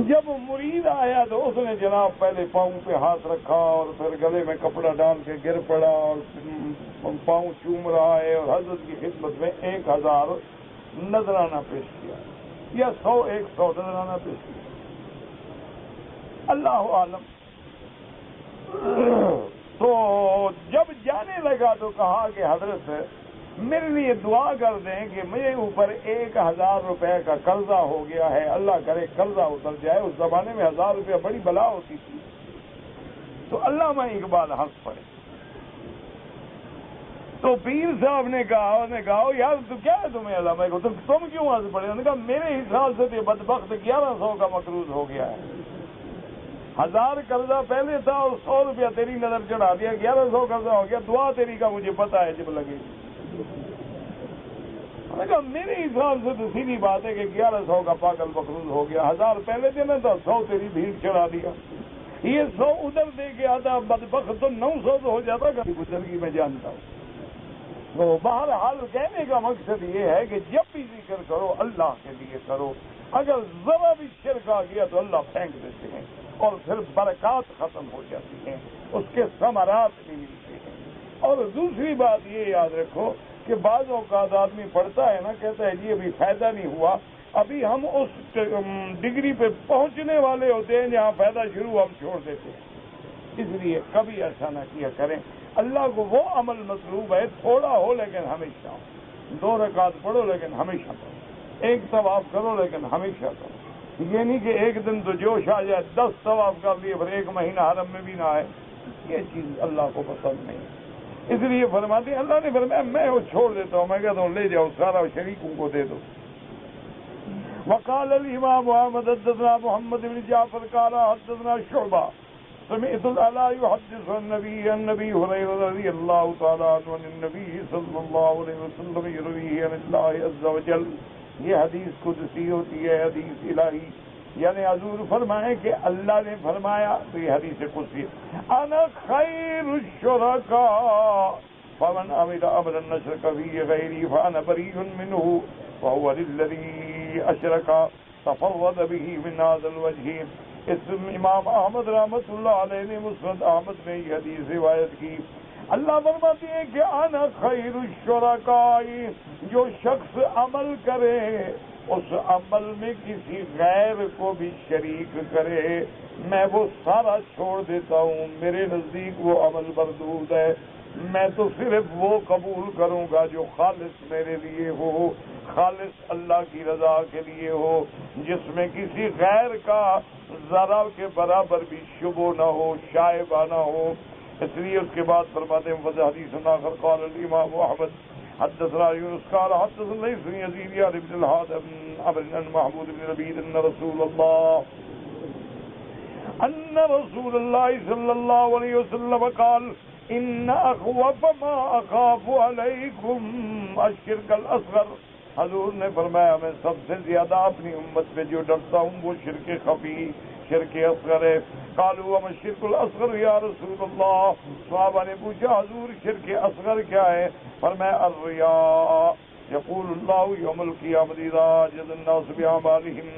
جب مرید آیا تو اس نے جناب پہلے پاؤں پہ ہاتھ رکھا اور پھر گلے میں کپڑا ڈال کے گر پڑا اور پاؤں چوم رہا ہے اور حضرت کی خدمت میں 1000 نذرانہ پیش کیا یا 100 نذرانہ پیش کیا، اللہ عالم۔ تو جب جانے لگا تو کہا کہ حضرت میرے لیے دعا کر دیں کہ مجھے اوپر 1000 روپے کا قرضہ ہو گیا ہے، اللہ کرے قرضہ اتر جائے۔ اس زمانے میں 1000 روپیہ بڑی بلا ہوتی تھی۔ تو علامہ اقبال ہنس پڑے۔ تو پیر صاحب نے کہا یار تو کیا ہے تمہیں علامہ کو، تم کیوں ہنس پڑے؟ انہوں نے کہا میرے حساب سے تو بدبخت 1100 کا مقروض ہو گیا ہے۔ 1000 قرضہ پہلے تھا اور 100 روپیہ تیری نظر چڑھا دیا، 1100 قرضہ ہو گیا، دعا تیری کا مجھے پتا ہے جب لگے گی۔ میں نے کہا میرے حساب سے تو سیدھی بات ہے کہ 1100 کا پاگل مقروض ہو گیا، 1000 پہلے دینا تھا، 100 تیری بھیڑ چڑھا دیا، یہ 100 ادھر دے کے آتا بدبخت تو 900 تو ہو جاتا کبھی بزرگی میں جانتا ہوں۔ تو بہرحال کہنے کا مقصد یہ ہے کہ جب بھی ذکر کرو اللہ کے لیے کرو، اگر ذرا بھی شرک آ گیا تو اللہ پھینک دیتے ہیں اور پھر برکات ختم ہو جاتی ہیں، اس کے ثمرات بھی ملتے ہیں۔ اور دوسری بات یہ یاد رکھو کہ بعض اوقات آدمی پڑھتا ہے نا، کہتا ہے جی ابھی فائدہ نہیں ہوا، ابھی ہم اس ڈگری پہ پہنچنے والے ہوتے ہیں جہاں فائدہ شروع ہم چھوڑ دیتے ہیں۔ اس لیے کبھی ایسا نہ کیا کریں۔ اللہ کو وہ عمل مطلوب ہے، تھوڑا ہو لیکن ہمیشہ ہو، 2 رکعت پڑھو لیکن ہمیشہ پڑھو، 1 طواف کرو لیکن ہمیشہ کرو، یہ نہیں کہ ایک دن تو جوش آ جائے 10 طواف کر لیے پھر 1 مہینہ حرم میں بھی نہ آئے، یہ چیز اللہ کو پسند نہیں۔ اس لیے فرماتے ہیں اللہ نے فرمایا میں وہ چھوڑ دیتا ہوں، میں کہتا ہوں لے جاؤ سارا شریکوں کو دے دو۔ وقال الامام احمد حدثنا محمد بن جعفر قال حدثنا شعبہ سمعت العلاء يحدث النبي هريرة رضي الله تعالى عنه عن النبي صلى الله عليه وسلم يرويه عن الله عز وجل۔ یہ حدیث قدسی ہوتی ہے، حدیث الہی، یعنی حضور فرمائے کہ اللہ نے فرمایا، تو یہ حدیث قدسی ہے، انا خیر الشرکاء فمن عمل امرا نشرک فیہ غیری فانا بریء منہ وهو للذی اشرک تفرد به من هذا الوجہ۔ اس امام احمد رحمۃ اللہ علیہ نے مسند احمد میں یہ حدیث روایت کی۔ اللہ فرماتے ہیں کہ انا خیر الشرکاء، جو شخص عمل کرے اس عمل میں کسی غیر کو بھی شریک کرے، میں وہ سارا چھوڑ دیتا ہوں، میرے نزدیک وہ عمل مردود ہے، میں تو صرف وہ قبول کروں گا جو خالص میرے لیے ہو، خالص اللہ کی رضا کے لیے ہو، جس میں کسی غیر کا ذرا کے برابر بھی شبہ نہ ہو، شائبہ نہ ہو۔ اس لیے اس کے بعد فرماتے ہیں وضع حدیث آخر قال الامام احمد حدثنا یونس قال حدثنا لیث بن یزید عن ابن الہاد عن محمود بن لبید ان رسول اللہ صلی اللہ علیہ وسلم قال ان اخوف ما اخاف علیکم الشرک الاصغر۔ حضور نے فرمایا میں سب سے زیادہ اپنی امت میں جو ڈرتا ہوں وہ شرک خفی، شرک اصغر ہے۔ قالوا وما الشرك الاصغر یا رسول اللہ، صحابہ نے پوچھا حضور شرک اصغر کیا ہے؟ فرمایا الرياء، یقول اللہ یوم القیامت اذا جزى الناس باعمالهم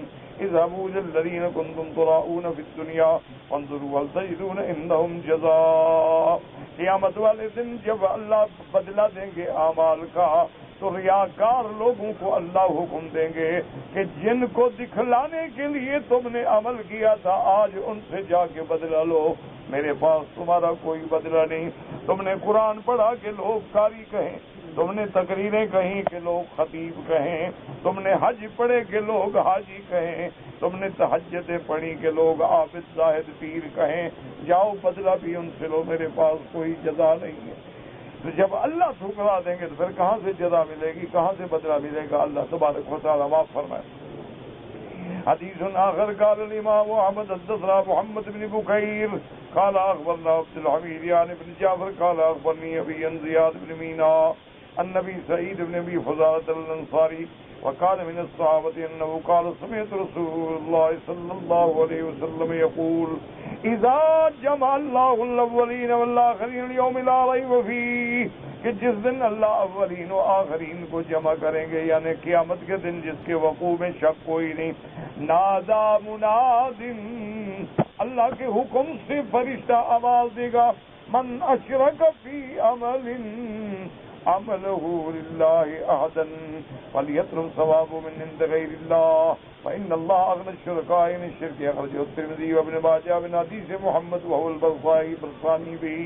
اذهبوا الى الذين كنتم تراؤون في الدنيا وانظروا هل تجدون عندهم جزاء۔ قیامت والے دن جب اللہ بدلہ دیں گے اعمال کا تو ریاکار لوگوں کو اللہ حکم دیں گے کہ جن کو دکھلانے کے لیے تم نے عمل کیا تھا آج ان سے جا کے بدلہ لو، میرے پاس تمہارا کوئی بدلہ نہیں۔ تم نے قرآن پڑھا کہ لوگ قاری کہیں، تم نے تقریریں کہیں کہ لوگ خطیب کہیں، تم نے حج پڑھے کہ لوگ حاجی کہیں، تم نے تہجدیں پڑھی کہ لوگ عابد زاہد پیر کہیں، جاؤ بدلہ بھی ان سے لو، میرے پاس کوئی جزا نہیں ہے۔ تو جب اللہ ٹھکرا دیں گے تو پھر کہاں سے جزا ملے گی، کہاں سے بدلہ ملے گا؟ اللہ تبارک و تعالیٰ معاف فرمائے۔ حدیث آخر قال الامام احمد حدثنا محمد بن بكير قال اخبرنا عبد الحميد يعني بن جعفر قال اخبرني ابي عن زياد بن مينا النبي سعيد بن ابي فضالة الانصاري وكان من الصحابة انه قال سمعت رسول الله صلى الله عليه وسلم يقول اذا جمع الله الاولين والاخرين اليوم لا ريب فيه، کہ جس دن اللہ اولین و آخرین کو جمع کریں گے، یعنی قیامت کے دن جس کے وقوع میں شک کوئی نہیں، نادا منادن، اللہ کے حکم سے فرشتہ آواز دے گا، من اشرک فی عمل عمله للہ احدا فلیطلب ثوابه من عند غیر اللہ فإن اللہ اغنى الشرکاء عن الشرک، اخرجہ الترمذی وابن ماجہ من حدیث محمد وهو البرصائی برصانی بھی۔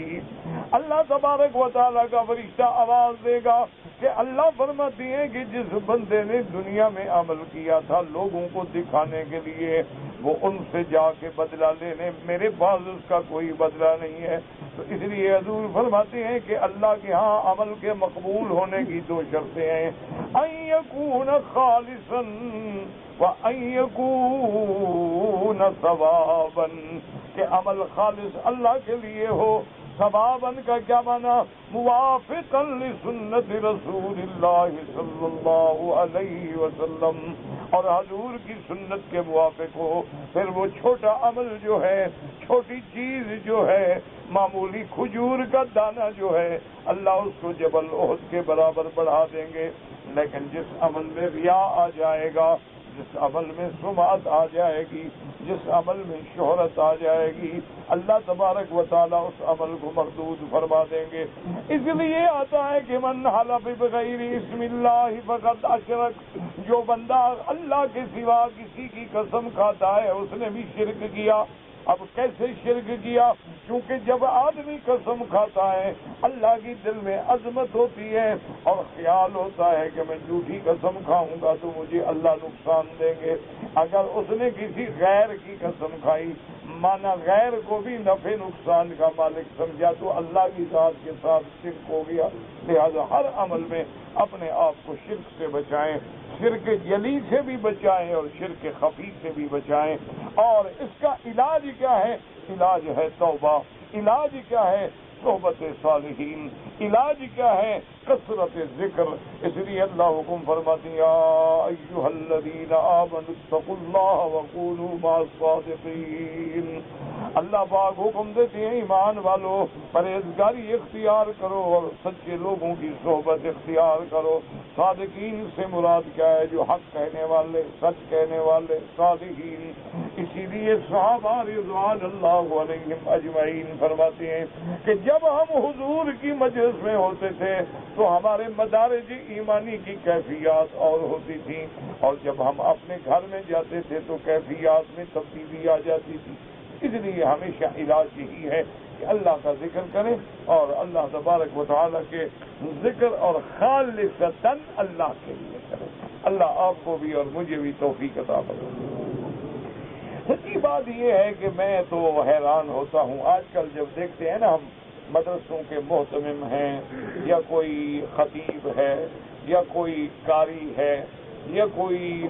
اللہ تبارک و تعالیٰ کا فرشتہ آواز دے گا کہ اللہ فرماتی ہیں کہ جس بندے نے دنیا میں عمل کیا تھا لوگوں کو دکھانے کے لیے، وہ ان سے جا کے بدلہ لینے، میرے پاس اس کا کوئی بدلہ نہیں ہے۔ تو اس لیے حضور فرماتے ہیں کہ اللہ کے ہاں عمل کے مقبول ہونے کی دو شرطیں ہیں، ان یکون خالصا وان یکون ثوابا، کہ عمل خالص اللہ کے لیے ہو، ثواباً کا کیا معنی؟ موافقا لسنت رسول اللہ صلی اللہ علیہ وسلم، اور حضور کی سنت کے موافق ہو۔ پھر وہ چھوٹا عمل جو ہے، چھوٹی چیز جو ہے، معمولی کھجور کا دانہ جو ہے، اللہ اس کو جبل احد کے برابر بڑھا دیں گے۔ لیکن جس عمل میں ریا آ جائے گا، جس عمل میں سمعت آ جائے گی، جس عمل میں شہرت آ جائے گی، اللہ تبارک و تعالیٰ اس عمل کو مردود فرما دیں گے۔ اس لیے آتا ہے کہ من حلف بغیر اسم اللہ فقد اشرک، جو بندہ اللہ کے سوا کسی کی قسم کھاتا ہے اس نے بھی شرک کیا۔ اب کیسے شرک کیا؟ کیونکہ جب آدمی قسم کھاتا ہے اللہ کی دل میں عظمت ہوتی ہے اور خیال ہوتا ہے کہ میں جھوٹی قسم کھاؤں گا تو مجھے اللہ نقصان دیں گے۔ اگر اس نے کسی غیر کی قسم کھائی، مانا غیر کو بھی نفع نقصان کا مالک سمجھا، تو اللہ کی ذات کے ساتھ شرک ہو گیا۔ لہذا ہر عمل میں اپنے آپ کو شرک سے بچائیں، شرک جلی سے بھی بچائیں اور شرک خفی سے بھی بچائیں۔ اور اس کا علاج کیا ہے؟ علاج ہے توبہ، علاج کیا ہے؟ صحبت صالحین، علاج کیا ہے؟ کثرت ذکر۔ اس لیے اللہ حکم فرماتی یا ایھا الذین آمنوا اتقوا اللہ وقولوا مع الصادقین۔ اللہ پاک حکم دیتے ہیں ایمان والو پرہیزگاری اختیار کرو اور سچے لوگوں کی صحبت اختیار کرو۔ صادقین سے مراد کیا ہے؟ جو حق کہنے والے، سچ کہنے والے، صالحین۔ اسی لیے صحابہ رضوان اللہ علیہم اجمعین فرماتے ہیں کہ جب ہم حضور کی مجلس میں ہوتے تھے تو ہمارے مدارج ایمانی کی کیفیات اور ہوتی تھی، اور جب ہم اپنے گھر میں جاتے تھے تو کیفیات میں تبدیلی آ جاتی تھی۔ اس لیے ہمیشہ علاج یہی ہے کہ اللہ کا ذکر کریں اور اللہ تبارک و تعالیٰ کے ذکر اور خالصتاً اللہ کے لیے کریں۔ اللہ آپ کو بھی اور مجھے بھی توفیق عطا فرمائے۔ سچی بات یہ ہے کہ میں تو حیران ہوتا ہوں آج کل جب دیکھتے ہیں نا ہم مدرسوں کے محتمم ہیں یا کوئی خطیب ہے یا کوئی قاری ہے یا کوئی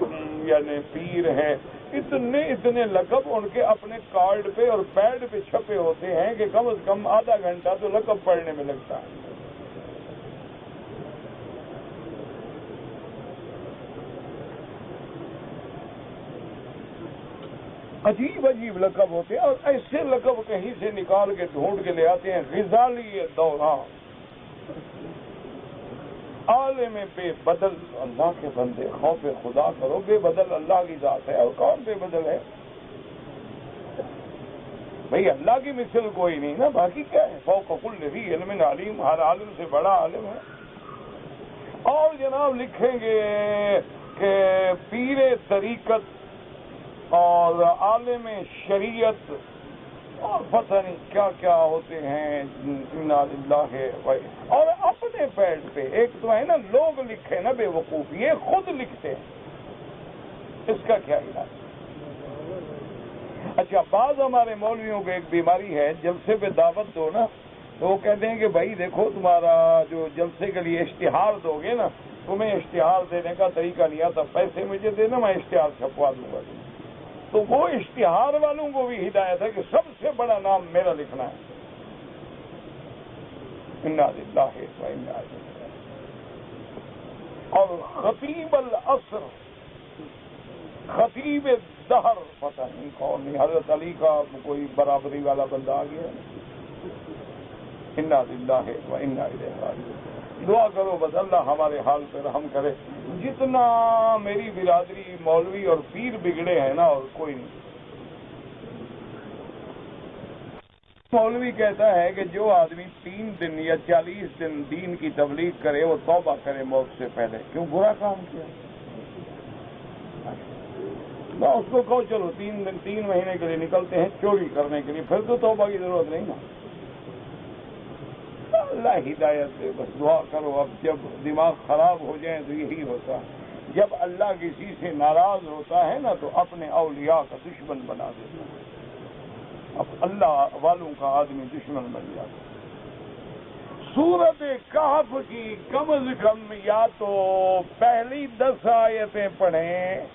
یعنی پیر ہے، اتنے لقب ان کے اپنے کارڈ پہ اور پیڈ پہ چھپے ہوتے ہیں کہ کم از کم آدھا گھنٹہ تو لقب پڑھنے میں لگتا ہے۔ عجیب عجیب لقب ہوتے ہیں اور ایسے لقب کہیں سے نکال کے ڈھونڈ کے لے آتے ہیں، غزالی دوران، عالم بے بدل۔ اللہ کے بندے خوف خدا کرو، بے بدل اللہ کی ذات ہے اور کون بے بدل ہے؟ بھئی اللہ کی مثل کوئی نہیں نا، باقی کیا ہے؟ فوق کل ذی علم علیم، ہر عالم سے بڑا عالم ہے۔ اور جناب لکھیں گے کہ پیر طریقت اور عالم شریعت اور پتہ نہیں کیا کیا ہوتے ہیں. انا للہ اور اپنے پیڈ پہ ایک تو ہے نا لوگ لکھے نا بے وقوف، یہ خود لکھتے ہیں. اس کا کیا علاج؟ اچھا بعض ہمارے مولویوں کو ایک بیماری ہے، جلسے پہ دعوت دو نا تو وہ کہتے ہیں کہ بھائی دیکھو تمہارا جو جلسے کے لیے اشتہار دو گے نا، تمہیں اشتہار دینے کا طریقہ نہیں آتا، پیسے مجھے دینا میں اشتہار چھپوا دوں گا. تو وہ اشتہار والوں کو بھی ہدایت ہے کہ سب سے بڑا نام میرا لکھنا ہے. انا للہ و انا الیہ راجعون. اور خطیب العصر، خطیب دہر، پتہ نہیں کون نہیں، حضرت علی کا کوئی برابری والا بندہ آ گیا. انا للہ و انا الیہ راجعون. دعا کرو بس اللہ ہمارے حال پہ رحم کرے. جتنا میری برادری مولوی اور پیر بگڑے ہیں نا اور کوئی نہیں. مولوی کہتا ہے کہ جو آدمی 3 دن یا 40 دن دین کی تبلیغ کرے وہ توبہ کرے موت سے پہلے. کیوں؟ برا کام کیا. میں اس کو کہو چلو 3 مہینے کے لیے نکلتے ہیں چوری کرنے کے لیے، پھر تو توبہ کی ضرورت نہیں نا. اللہ ہدایت دے. بس دعا کرو. اب جب دماغ خراب ہو جائے تو یہی ہوتا ہے. جب اللہ کسی سے ناراض ہوتا ہے نا تو اپنے اولیاء کا دشمن بنا دیتا ہے. اب اللہ والوں کا آدمی دشمن بن جاتا ہے. سورت کہف کی کم از کم یا تو پہلی 10 آیتیں پڑھیں،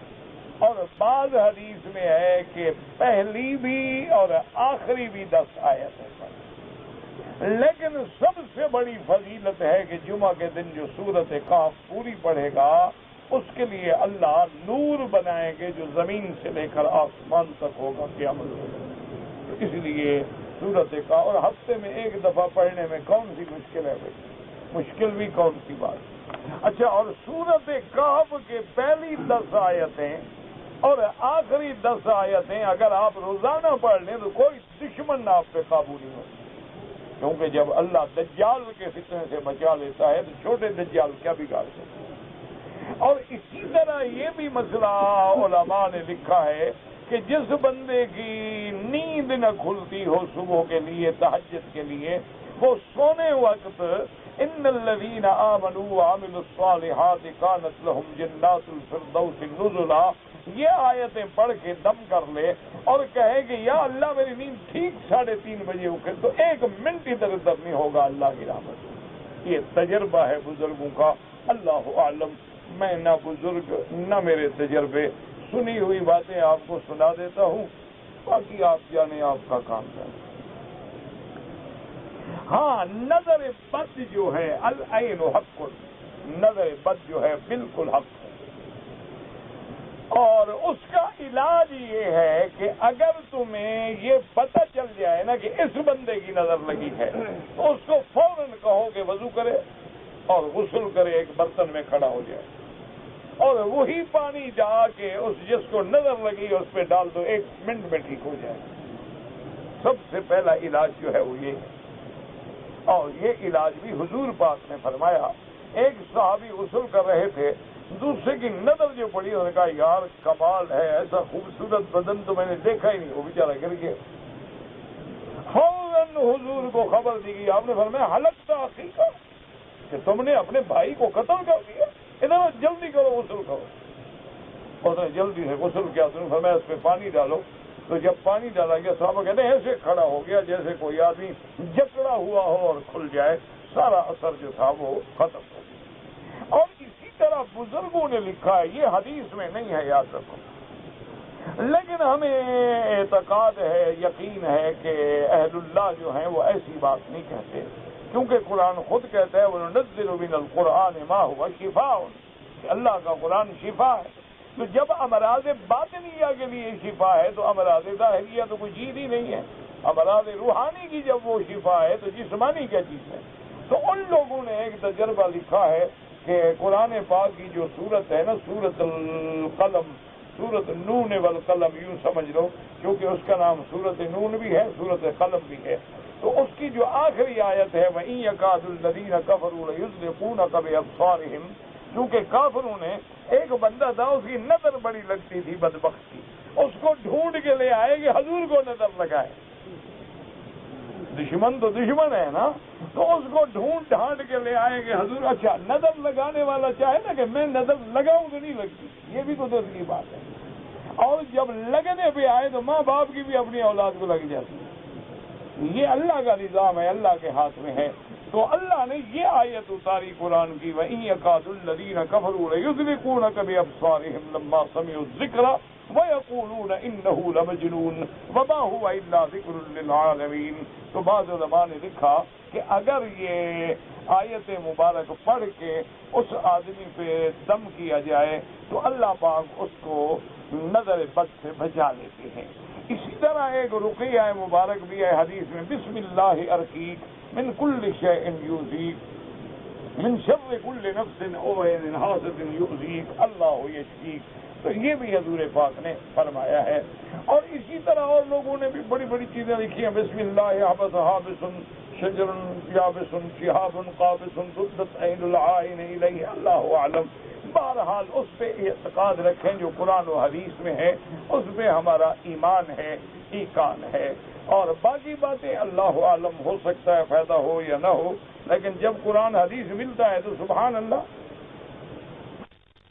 اور بعض حدیث میں ہے کہ پہلی بھی اور آخری بھی 10 آیتیں پڑھیں. لیکن سب سے بڑی فضیلت ہے کہ جمعہ کے دن جو سورت کہف پوری پڑھے گا اس کے لیے اللہ نور بنائیں گے جو زمین سے لے کر آسمان تک ہوگا قیامت میں. اس لیے سورت کہف، اور ہفتے میں 1 دفعہ پڑھنے میں کون سی مشکل ہے بھائی؟ مشکل بھی کون سی بات. اچھا، اور سورت کہف کے پہلی 10 آیتیں اور آخری 10 آیتیں اگر آپ روزانہ پڑھ لیں تو کوئی دشمن آپ پہ قابو نہیں ہوتا. کیونکہ جب اللہ دجال کے فتنے سے بچا لیتا ہے تو چھوٹے دجال کیا بگاڑ سکتے ہیں. اور اسی طرح یہ بھی مسئلہ علماء نے لکھا ہے کہ جس بندے کی نیند نہ کھلتی ہو صبح کے لیے تہجد کے لیے، وہ سونے وقت ان الذین آمنوا وعملوا الصالحات کانت لهم جنات الفردوس نزلا یہ آیتیں پڑھ کے دم کر لے اور کہے کہ یا اللہ میری نیند ٹھیک 3:30 بجے اٹھے تو 1 منٹ ادھر ادھر نہیں ہوگا اللہ کی رحمت. یہ تجربہ ہے بزرگوں کا. اللہ اعلم، میں نہ بزرگ نہ میرے تجربے، سنی ہوئی باتیں آپ کو سنا دیتا ہوں، باقی آپ جانے آپ کا کام کریں. ہاں، نظر بد جو ہے العین حق، نظر بد جو ہے بالکل حق ہے. اور اس کا علاج یہ ہے کہ اگر تمہیں یہ پتہ چل جائے نا کہ اس بندے کی نظر لگی ہے تو اس کو فوراً کہو کہ وضو کرے اور غسل کرے، ایک برتن میں کھڑا ہو جائے اور وہی پانی جا کے اس جس کو نظر لگی اس پہ ڈال دو، 1 منٹ میں ٹھیک ہو جائے. سب سے پہلا علاج جو ہے وہ یہ ہے. اور یہ علاج بھی حضور پاک نے فرمایا. ایک صحابی غسل کر رہے تھے، دوسرے کی نظر جو پڑی انہوں نے کہا یار کمال ہے، ایسا خوبصورت بدن تو میں نے دیکھا ہی نہیں. وہ بیچارہ گر گیا. فوراً حضور کو خبر دی گئی. آپ نے فرمایا ہلکتا عقیقہ، کہ تم نے اپنے بھائی کو قتل کر دیا، ادھر جلدی کرو غسل کرو. اس نے جلدی سے غسل کیا. تم نے فرمایا اس پہ پانی ڈالو. تو جب پانی ڈالا گیا صحابہ کہتے ہیں ایسے کھڑا ہو گیا جیسے کوئی آدمی جکڑا ہوا ہو اور کھل جائے، سارا اثر جو تھا وہ ختم ہو گیا. اور اسی طرح بزرگوں نے لکھا ہے، یہ حدیث میں نہیں ہے یاد رکھو، لیکن ہمیں اعتقاد ہے، یقین ہے کہ اہل اللہ جو ہیں وہ ایسی بات نہیں کہتے، کیونکہ قرآن خود کہتا ہے وَنُنَزِّلُ مِنَ الْقُرْآنِ مَا هُوَ شِفَاءٌ، کہ اللہ کا قرآن شفا ہے. تو جب امراض باطنیہ کے لیے شفا ہے تو امراض ظاہریہ تو کوئی چیز ہی نہیں ہے. امراض روحانی کی جب وہ شفا ہے تو جسمانی کیا چیز ہے. تو ان لوگوں نے ایک تجربہ لکھا ہے کہ قرآن پاک کی جو سورت ہے نا، سورت القلم، سورت نون والقلم یوں سمجھ لو، کیونکہ اس کا نام سورت نون بھی ہے سورت قلم بھی ہے. تو اس کی جو آخری آیت ہے وَإِن يَكَادُ الَّذِينَ كَفَرُوا لَيُزْلِقُونَكَ بِأَبْصَارِهِمْ، کیونکہ کافروں نے ایک بندہ تھا اس کی نظر بڑی لگتی تھی بدبخت کی، اس کو ڈھونڈ کے لے آئے کہ حضور کو نظر لگائے. دشمن تو دشمن ہے نا، تو اس کو ڈھونڈ ڈھانٹ کے لے آئیں گے حضور اچھا نظر لگانے والا چاہے نا کہ میں نظر لگاؤں تو نہیں لگتی، یہ بھی قدرت کی بات ہے، اور جب لگنے پہ آئے تو ماں باپ کی بھی اپنی اولاد کو لگ جاتی ہے، یہ اللہ کا نظام ہے، اللہ کے ہاتھ میں ہے۔ تو اللہ نے یہ آیت اتاری قرآن کی وَإِن يَكَادُ الَّذِينَ كَفَرُوا لَيُزْلِقُونَكَ بِأَبْصَارِهِمْ لَمَّا سَمِعُوا الذِّكْرَ وَيَقُولُونَ إِنَّهُ لَمَجْنُونٌ وَمَا هُوَ إِلَّا ذِكْرٌ لِّلْعَالَمِينَ۔ تو بعض علماء نے لکھا کہ اگر یہ آیت مبارک پڑھ کے اس آدمی پہ دم کیا جائے تو اللہ پاک اس کو نظر بد سے بچا لیتے ہیں۔ اسی طرح ایک رقیہ مبارک بھی ہے حدیث میں، بسم اللہ ارقیک من کل شیء یؤذیک من شر کل نفس او عین حاسد یؤذیک اللہ یشفیک۔ تو یہ بھی حضور پاک نے فرمایا ہے، اور اسی طرح اور لوگوں نے بھی بڑی بڑی چیزیں لکھی ہیں، بسم اللہ حبس حابس شجر یابس شہاب قابس ردت عین العائن الیہ اللہ اعلم۔ بہرحال اس پہ اعتقاد رکھیں جو قرآن و حدیث میں ہے، اس پہ ہمارا ایمان ہے، ایقان ہے، اور باقی باتیں اللہ عالم، ہو سکتا ہے فائدہ ہو یا نہ ہو، لیکن جب قرآن حدیث ملتا ہے تو سبحان اللہ۔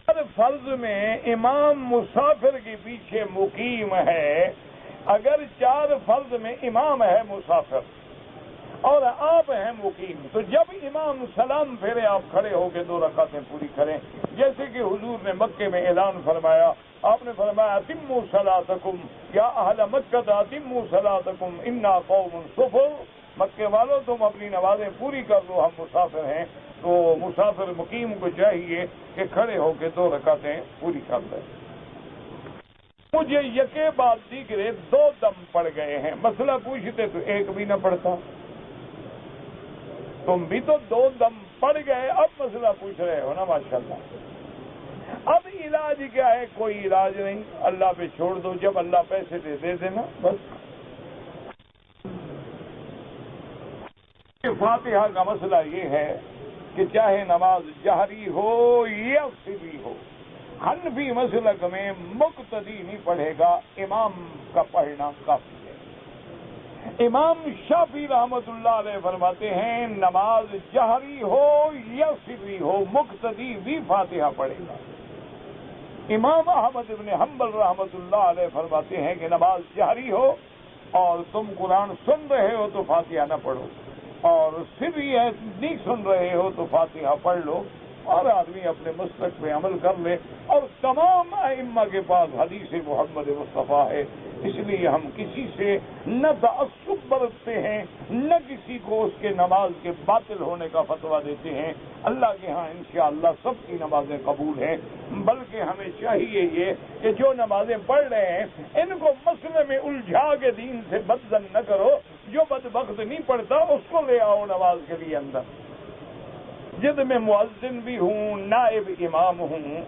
ہر فرض میں امام مسافر کے پیچھے مقیم ہے، اگر 4 فرض میں امام ہے مسافر اور آپ ہیں مقیم، تو جب امام سلام پھیرے آپ کھڑے ہو کے 2 رکعتیں پوری کریں، جیسے کہ حضور نے مکے میں اعلان فرمایا، آپ نے فرمایا اتموا صلاتکم یا اہل مکہ اتموا صلاتکم انا قوم صفر، مکے والوں تم اپنی نمازیں پوری کر لو، ہم مسافر ہیں۔ تو مسافر مقیم کو چاہیے کہ کھڑے ہو کے 2 رکعتیں پوری کر لیں۔ مجھے یکے بعد دیگرے 2 دم پڑ گئے ہیں، مسئلہ پوچھتے تو ایک بھی نہ پڑتا، تم بھی تو 2 دم پڑ گئے، اب مسئلہ پوچھ رہے ہو نا ماشاءاللہ۔ اب علاج کیا ہے؟ کوئی علاج نہیں، اللہ پہ چھوڑ دو، جب اللہ پیسے دے دینا بس۔ فاتحہ کا مسئلہ یہ ہے کہ چاہے نماز جہری ہو یا سری ہو، حنفی مسلک میں مقتدی نہیں پڑھے گا، امام کا پڑھنا کافی ہے۔ امام شافعی رحمت اللہ علیہ فرماتے ہیں نماز جہری ہو یا سری ہو مقتدی بھی فاتحہ پڑھے گا۔ امام احمد ابن حنبل رحمت اللہ علیہ فرماتے ہیں کہ نماز جہری ہو اور تم قرآن سن رہے ہو تو فاتحہ نہ پڑھو، اور سری ہے نہیں سن رہے ہو تو فاتحہ پڑھ لو، اور آدمی اپنے مسلک پہ عمل کر لے۔ اور تمام ائمہ کے پاس حدیث محمد مصطفیٰ ہے، اس لیے ہم کسی سے نہ تعصب برتتے ہیں، نہ کسی کو اس کے نماز کے باطل ہونے کا فتویٰ دیتے ہیں۔ اللہ کے ہاں انشاءاللہ سب کی نمازیں قبول ہیں، بلکہ ہمیں چاہیے یہ کہ جو نمازیں پڑھ رہے ہیں ان کو مسئلے میں الجھا کے دین سے بدزن نہ کرو، جو بدبخت نہیں پڑھتا اس کو لے آؤ نماز کے لیے اندر۔ جد میں مؤذن بھی ہوں، نائب امام ہوں،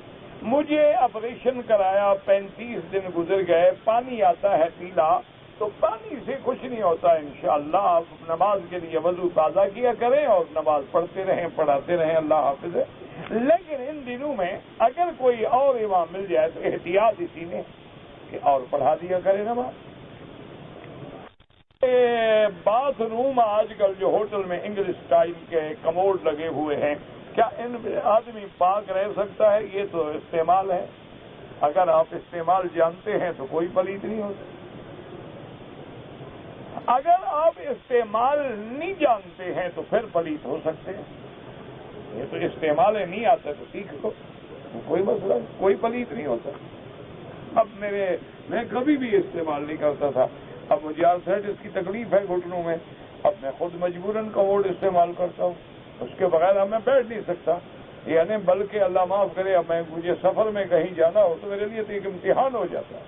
مجھے آپریشن کرایا، 35 دن گزر گئے، پانی آتا ہے پیلا، تو پانی سے کچھ نہیں ہوتا، انشاءاللہ آپ نماز کے لیے وضو تازہ کیا کریں اور نماز پڑھتے رہیں، پڑھاتے رہیں، اللہ حافظ ہے۔ لیکن ان دنوں میں اگر کوئی اور امام مل جائے تو احتیاط اسی میں کہ اور پڑھا دیا کرے نماز۔ باتھ روم آج کل جو ہوٹل میں انگلش اسٹائل کے کموڈ لگے ہوئے ہیں، کیا ان میں آدمی پاک رہ سکتا ہے؟ یہ تو استعمال ہے، اگر آپ استعمال جانتے ہیں تو کوئی پلید نہیں ہوتا، اگر آپ استعمال نہیں جانتے ہیں تو پھر پلید ہو سکتے ہیں۔ یہ تو استعمال نہیں آتا تو سیکھ لو، کوئی مسئلہ نہیں، کوئی پلید نہیں ہوتا۔ اب میں کبھی بھی استعمال نہیں کرتا تھا، اب مجھے آرتھرائٹس کی تکلیف ہے گھٹنوں میں، اب میں خود مجبوراً کموڈ استعمال کرتا ہوں، اس کے بغیر اب میں بیٹھ نہیں سکتا، یعنی بلکہ اللہ معاف کرے اب مجھے سفر میں کہیں جانا ہو تو میرے لیے تو ایک امتحان ہو جاتا ہے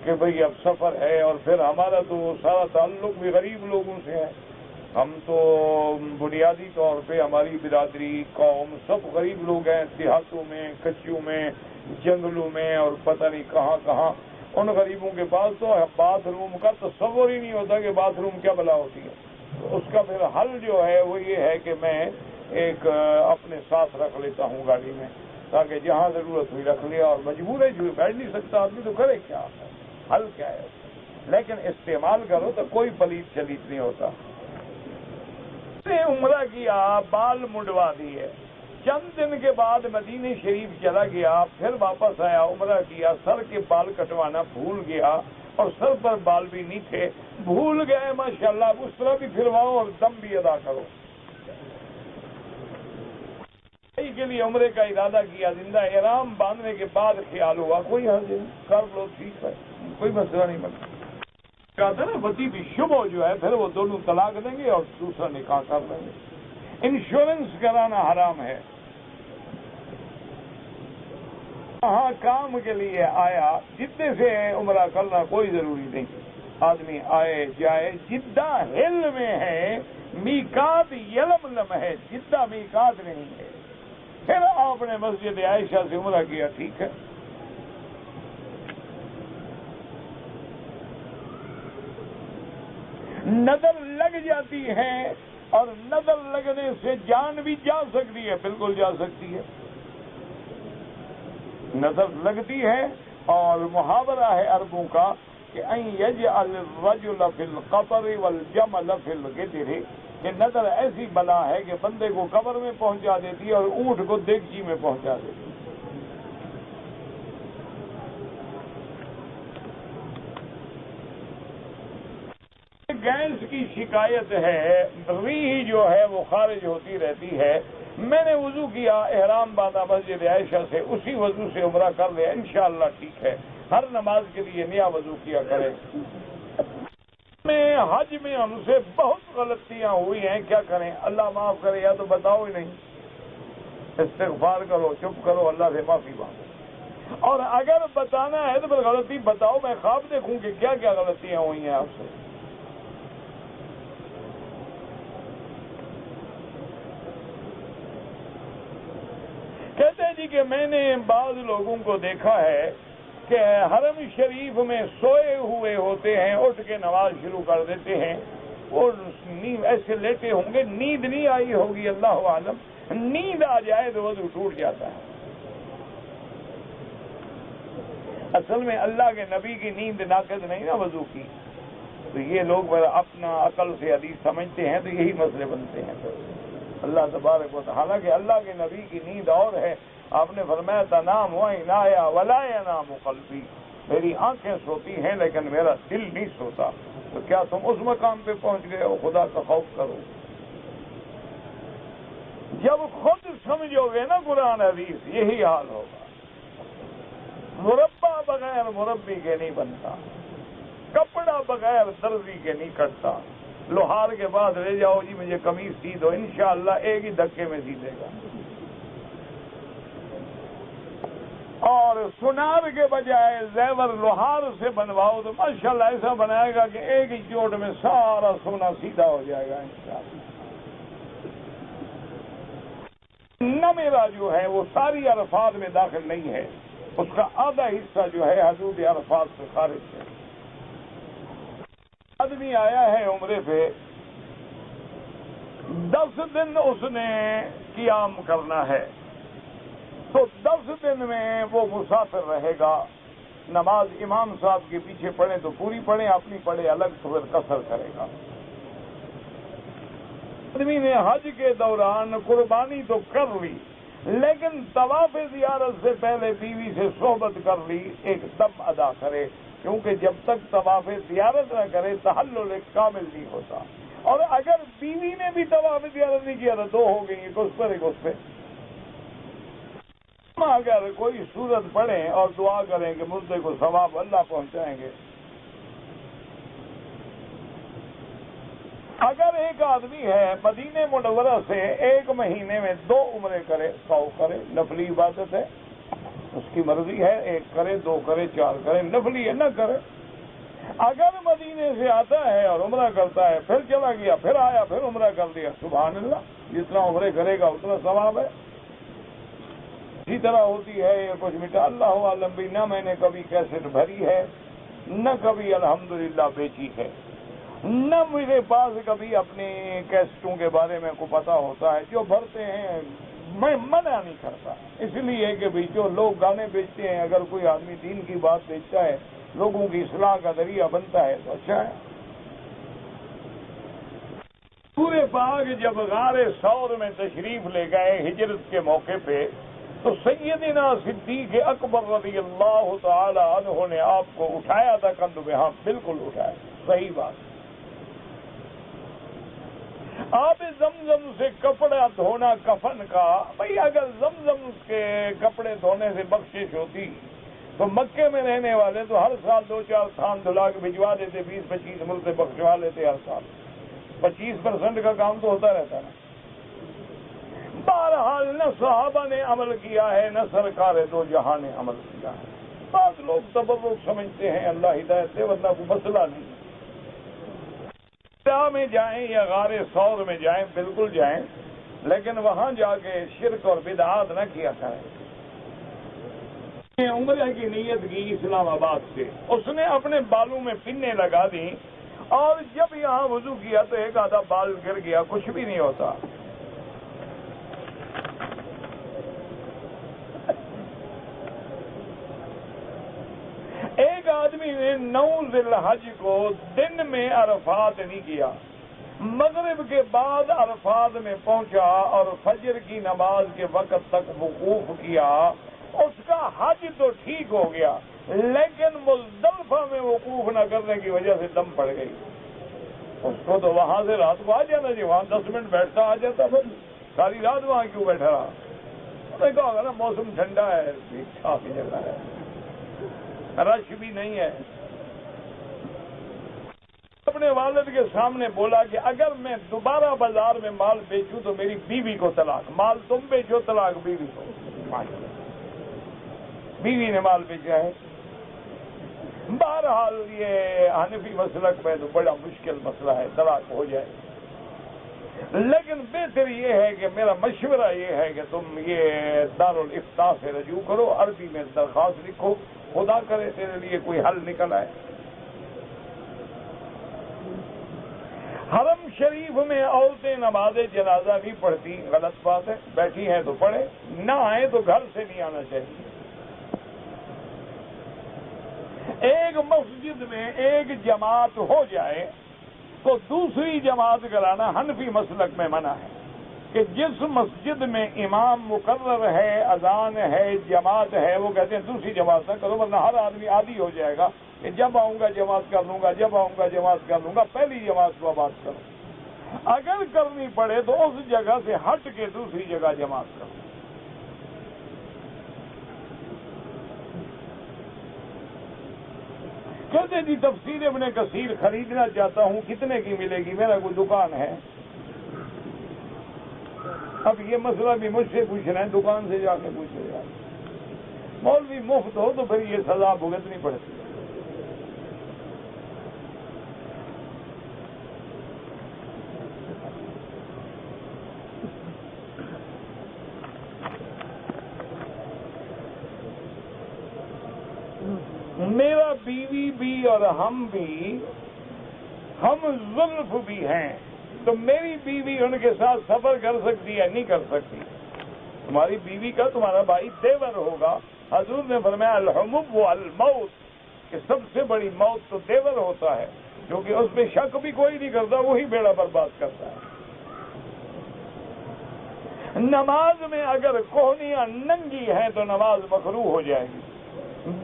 کہ بھئی اب سفر ہے، اور پھر ہمارا تو سارا تعلق بھی غریب لوگوں سے ہے، ہم تو بنیادی طور پہ ہماری برادری قوم سب غریب لوگ ہیں، دیہاتوں میں، کچیوں میں، جنگلوں میں، اور پتہ نہیں کہاں کہاں۔ ان غریبوں کے پاس تو باتھ روم کا تصور ہی نہیں ہوتا کہ باتھ روم کیا بلا ہوتی ہے۔ تو اس کا پھر حل جو ہے وہ یہ ہے کہ میں ایک اپنے ساتھ رکھ لیتا ہوں گاڑی میں، تاکہ جہاں ضرورت ہوئی رکھ لیا، اور مجبور ہے جو بیٹھ نہیں سکتا آدمی تو کرے کیا، حل کیا ہے۔ لیکن استعمال کرو تو کوئی پلید چلیت نہیں ہوتا۔ عمرہ کیا، بال مڈوا دیے، چند دن کے بعد مدینہ شریف چلا گیا، پھر واپس آیا، عمرہ کیا، سر کے بال کٹوانا بھول گیا اور سر پر بال بھی نہیں تھے، بھول گئے، ماشاءاللہ اس طرح بھی پھرواؤ اور دم بھی ادا کرو۔ کے لیے عمرے کا ارادہ کیا، زندہ احرام باندھنے کے بعد خیال ہوا کوئی حرج نہیں، کر لو، ٹھیک ہے، کوئی مسئلہ نہیں بنتا۔ کہتا نا وتی بھی شبہ جو ہے پھر وہ دونوں طلاق دیں گے اور دوسرا نکاح کر لیں گے۔ انشورنس کرانا حرام ہے۔ ہاں کام کے لیے آیا، جتنے سے عمرہ کرنا کوئی ضروری نہیں، آدمی آئے جائے، جدہ ہل میں ہے، میقات یلملم ہے، جدہ میقات نہیں ہے۔ پھر آپ نے مسجد عائشہ سے عمرہ کیا، ٹھیک ہے۔ نظر لگ جاتی ہے اور نظر لگنے سے جان بھی جا سکتی ہے، بالکل جا سکتی ہے، نظر لگتی ہے۔ اور محاورہ ہے عربوں کا کہ ان یجعل الرجل فی القبر والجمل فی الغدر، کہ نظر ایسی بلا ہے کہ بندے کو قبر میں پہنچا دیتی ہے اور اونٹ کو دیگچی میں پہنچا دیتی ہے۔ گیس کی شکایت ہے، ریح جو ہے وہ خارج ہوتی رہتی ہے، میں نے وضو کیا، احرام باندھا مسجد عائشہ سے، اسی وضو سے عمرہ کر لیا، انشاءاللہ ٹھیک ہے۔ ہر نماز کے لیے نیا وضو کیا کرے۔ حج میں ہم سے بہت غلطیاں ہوئی ہیں، کیا کریں؟ اللہ معاف کرے، یا تو بتاؤ ہی نہیں، استغفار کرو، چپ کرو، اللہ سے معافی مانگو، اور اگر بتانا ہے تو پھر غلطی بتاؤ، میں خواب دیکھوں کہ کیا کیا غلطیاں ہوئی ہیں آپ سے۔ کہتے ہیں جی کہ میں نے بعض لوگوں کو دیکھا ہے کہ حرم شریف میں سوئے ہوئے ہوتے ہیں، اٹھ کے نماز شروع کر دیتے ہیں، اور ایسے لیٹے ہوں گے، نیند نہیں آئی ہوگی، اللہ عالم، نیند آ جائے تو وضو ٹوٹ جاتا ہے۔ اصل میں اللہ کے نبی کی نیند ناقض نہیں نا وضو کی، تو یہ لوگ اپنا عقل سے حدیث سمجھتے ہیں تو یہی مسئلے بنتے ہیں۔ اللہ تبارک و تعالیٰ، حالانکہ اللہ کے نبی کی نیند اور ہے، آپ نے فرمایا تنام عینایا ولا ینام قلبی، میری آنکھیں سوتی ہیں لیکن میرا دل نہیں سوتا۔ تو کیا تم اس مقام پہ پہنچ گئے ہو؟ خدا کا خوف کرو۔ جب خود سمجھو گے نا قرآن حدیث، یہی حال ہوگا۔ مربع بغیر مربی کے نہیں بنتا، کپڑا بغیر درزی کے نہیں کٹتا۔ لوہار کے بعد لے جاؤ جی مجھے قمیض سی دو، انشاءاللہ ایک ہی دھکے میں سی دے گا۔ اور سنار کے بجائے زیور لوہار سے بنواؤ تو ماشاءاللہ ایسا بنائے گا کہ ایک ہی چوٹ میں سارا سونا سیدھا ہو جائے گا انشاءاللہ۔ نہ میرا جو ہے وہ ساری عرفات میں داخل نہیں ہے، اس کا آدھا حصہ جو ہے حدود عرفات سے خارج ہے۔ آدمی آیا ہے عمرے پہ، 10 دن اس نے قیام کرنا ہے، تو 10 دن میں وہ مسافر رہے گا۔ نماز امام صاحب کے پیچھے پڑھیں تو پوری پڑھیں، اپنی پڑھے الگ تو پھر قصر کرے گا۔ آدمی نے حج کے دوران قربانی تو کر لی، لیکن طواف زیارت سے پہلے بیوی سے صحبت کر لی، ایک دم ادا کرے، کیونکہ جب تک طواف زیارت نہ کرے تحلل ایک کامل نہیں ہوتا۔ اور اگر بیوی نے بھی طواف زیارت نہیں کیا تو 2 ہو گئی، ایک اس پر ایک اس پہ۔ اگر کوئی سورت پڑھیں اور دعا کریں کہ مردے کو ثواب اللہ پہنچائیں گے۔ اگر ایک آدمی ہے مدینہ منورہ سے 1 مہینے میں 2 عمرے کرے، 100 کرے، نفلی عبادت ہے، اس کی مرضی ہے، 1 کرے، 2 کرے، 4 کرے، نفلی ہے، نہ کرے۔ اگر مدینے سے آتا ہے اور عمرہ کرتا ہے، پھر چلا گیا، پھر آیا، پھر عمرہ کر لیا، سبحان اللہ، جتنا عمرے کرے گا اتنا ثواب ہے۔ اسی طرح ہوتی ہے یہ کچھ مٹا، اللہ عالم بھی، نہ میں نے کبھی کیسٹ بھری ہے، نہ کبھی الحمدللہ بیچی ہے، نہ میرے پاس کبھی اپنے کیسٹوں کے بارے میں کو پتا ہوتا ہے۔ جو بھرتے ہیں میں منع نہیں کرتا، اس لیے کہ بھی جو لوگ گانے بیچتے ہیں، اگر کوئی آدمی دین کی بات بیچتا ہے، لوگوں کی اصلاح کا ذریعہ بنتا ہے تو اچھا ہے۔ پورے باغ جب غار ثور میں تشریف لے گئے ہجرت کے موقع پہ، تو سیدنا صدیق اکبر رضی اللہ تعالی عنہ نے آپ کو اٹھایا تھا کندھوں پہ. ہاں بالکل اٹھایا، صحیح بات. آب زمزم سے کپڑا دھونا کفن کا، بھئی اگر زمزم کے کپڑے دھونے سے بخشش ہوتی تو مکے میں رہنے والے تو ہر سال 2-4 تھان دھلا کے بھجوا دیتے، 20-25 مرتبے بخشوا لیتے ہر سال. 25% کا کام تو ہوتا رہتا نا. بہرحال نہ صحابہ نے عمل کیا ہے، نہ سرکار دو جہاں نے عمل کیا ہے. بعض لوگ تبرک سمجھتے ہیں، اللہ ہدایت دے، ورنہ کوئی مسئلہ نہیں. میں جائیں یا غار ثور میں جائیں بالکل جائیں، لیکن وہاں جا کے شرک اور بدعات نہ کیا کریں. عمرہ کی نیت کی اسلام آباد سے، اس نے اپنے بالوں میں پنیں لگا دی، اور جب یہاں وضو کیا تو ایک آدھا بال گر گیا، کچھ بھی نہیں ہوتا. ایک آدمی نے 9 ذی الحج کو دن میں عرفات نہیں کیا، مغرب کے بعد عرفات میں پہنچا اور فجر کی نماز کے وقت تک وقوف کیا. اس کا حج تو ٹھیک ہو گیا، لیکن مزدلفہ میں وقوف نہ کرنے کی وجہ سے دم پڑ گئی. اس کو تو وہاں سے رات کو آ جانا جی، وہاں 10 منٹ بیٹھتا آ جاتا، پھر ساری رات وہاں کیوں بیٹھا رہا. میں نے کہا نا موسم ٹھنڈا ہے، ٹھیک ٹھاک جگہ ہے، رش بھی نہیں ہے. اپنے والد کے سامنے بولا کہ اگر میں دوبارہ بازار میں مال بیچوں تو میری بیوی کو طلاق. مال تم بیچو، طلاق بیوی کو. بیوی نے مال بیچا ہے. بہرحال یہ حنفی مسلک میں تو بڑا مشکل مسئلہ ہے، طلاق ہو جائے. لیکن بہتر یہ ہے کہ میرا مشورہ یہ ہے کہ تم یہ دارالافتاء سے رجوع کرو، عربی میں درخواست لکھو، خدا کرے تیرے لیے کوئی حل نکل آئے. حرم شریف میں عورتیں نماز جنازہ نہیں پڑھتی، غلط بات ہے. بیٹھی ہیں تو پڑھے، نہ آئے تو گھر سے نہیں آنا چاہیے. ایک مسجد میں ایک جماعت ہو جائے تو دوسری جماعت کرانا حنفی مسلک میں منع ہے. کہ جس مسجد میں امام مقرر ہے، اذان ہے، جماعت ہے، وہ کہتے ہیں دوسری جماعت نہ کرو، ورنہ ہر آدمی عادی ہو جائے گا کہ جب آؤں گا جماعت کر لوں گا، جب آؤں گا جماعت کر لوں گا. پہلی جماعت کو آباد کرو. اگر کرنی پڑے تو اس جگہ سے ہٹ کے دوسری جگہ جماعت کرو. کہتے جی تفسیر ابن کثیر خریدنا چاہتا ہوں، کتنے کی ملے گی؟ میرا کوئی دکان ہے. اب یہ مسئلہ بھی مجھ سے پوچھ رہے ہیں، دکان سے جا کے پوچھ رہے ہیں. مولوی مفت ہو تو پھر یہ سزا بھگتنی پڑتی ہے. میرا بیوی بھی اور ہم زلف بھی ہیں، تو میری بیوی ان کے ساتھ سفر کر سکتی ہے؟ نہیں کر سکتی. تمہاری بیوی کا تمہارا بھائی دیور ہوگا. حضور نے فرمایا الحمب والموت، کہ سب سے بڑی موت تو دیور ہوتا ہے، کیونکہ اس پہ شک بھی کوئی نہیں کرتا، وہی بیڑا برباد کرتا ہے. نماز میں اگر کوہنیاں ننگی ہیں تو نماز مکروہ ہو جائے گی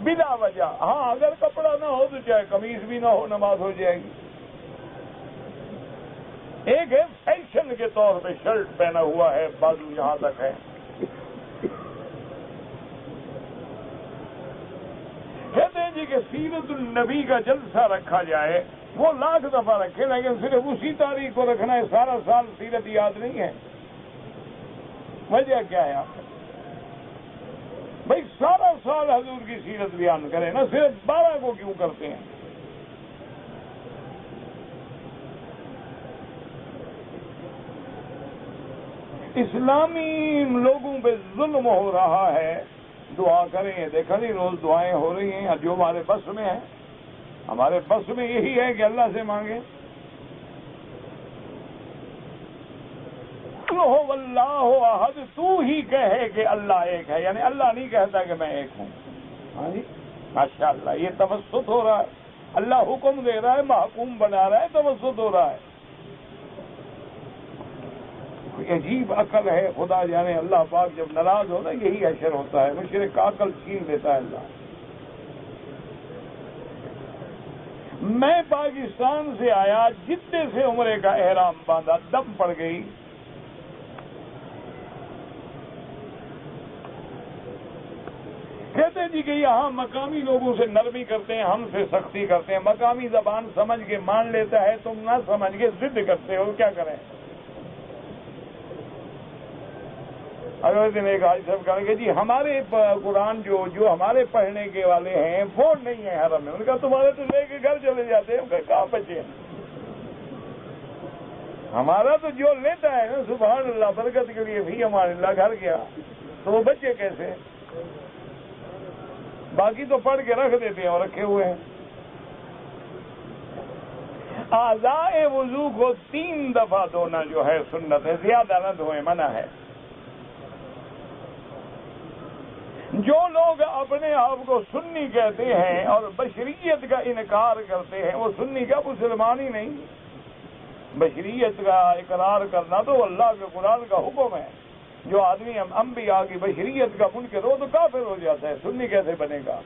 بلا وجہ. ہاں اگر کپڑا نہ ہو تو چاہے قمیض بھی نہ ہو، نماز ہو جائے گی. ایک ہے فیشن کے طور پہ شرٹ پہنا ہوا ہے، بازو یہاں تک ہے. کہتے ہیں جی کہ سیرت النبی کا جلسہ رکھا جائے، وہ 1,00,000 دفعہ رکھے، لیکن صرف اسی تاریخ کو رکھنا ہے، سارا سال سیرت یاد نہیں ہے. وجہ کیا ہے آپ؟ بھائی سارا سال حضور کی سیرت بیان کریں نا، صرف 12 کو کیوں کرتے ہیں؟ اسلامی لوگوں پہ ظلم ہو رہا ہے. دعا کریں. دیکھا نہیں روز دعائیں ہو رہی ہیں، جو ہمارے بس میں ہے. ہمارے بس میں یہی ہے کہ اللہ سے مانگیں. واللہ احد، تو ہی کہے کہ اللہ ایک ہے، یعنی اللہ نہیں کہتا کہ میں ایک ہوں. ہاں جی ماشاء اللہ، یہ توسط ہو رہا ہے. اللہ حکم دے رہا ہے، محکوم بنا رہا ہے، توسط ہو رہا ہے. کوئی عجیب عقل ہے، خدا جانے اللہ پاک جب ناراض ہو نا یہی حشر ہوتا ہے، مشرک کا عقل چھین لیتا ہے اللہ۔ میں پاکستان سے آیا، جدے سے عمرے کا احرام باندھا، دم پڑ گئی۔ کہتے ہیں جی کہ یہاں مقامی لوگوں سے نرمی کرتے ہیں، ہم سے سختی کرتے ہیں، مقامی زبان سمجھ کے مان لیتا ہے، تم نہ سمجھ کے ضد کرتے ہو، کیا کریں؟ اگلے دن ایک حاجی صاحب کہیں گے جی ہمارے قرآن جو ہمارے پڑھنے کے والے ہیں وہ نہیں ہے حرم میں، ان کا تمہارے تو لے کے گھر چلے جاتے ہیں، کہاں بچے ہیں؟ ہمارا تو جو لیتا ہے نا سبحان اللہ برکت کے لیے بھی ہمارے اللہ گھر گیا، تو وہ بچے کیسے؟ باقی تو پڑھ کے رکھ دیتے ہیں اور رکھے ہوئے ہیں۔ اعضاء وضو کو 3 دفعہ دھونا جو ہے سنت ہے، زیادہ نہ دھوئیں، منع ہے۔ جو لوگ اپنے آپ کو سنی کہتے ہیں اور بشریت کا انکار کرتے ہیں وہ سنی کا مسلمان ہی نہیں۔ بشریت کا اقرار کرنا تو اللہ کے قرآن کا حکم ہے، جو آدمی انبیاء کی بشریت کا منکر ہو تو کافر ہو جاتا ہے، سنی کیسے بنے گا؟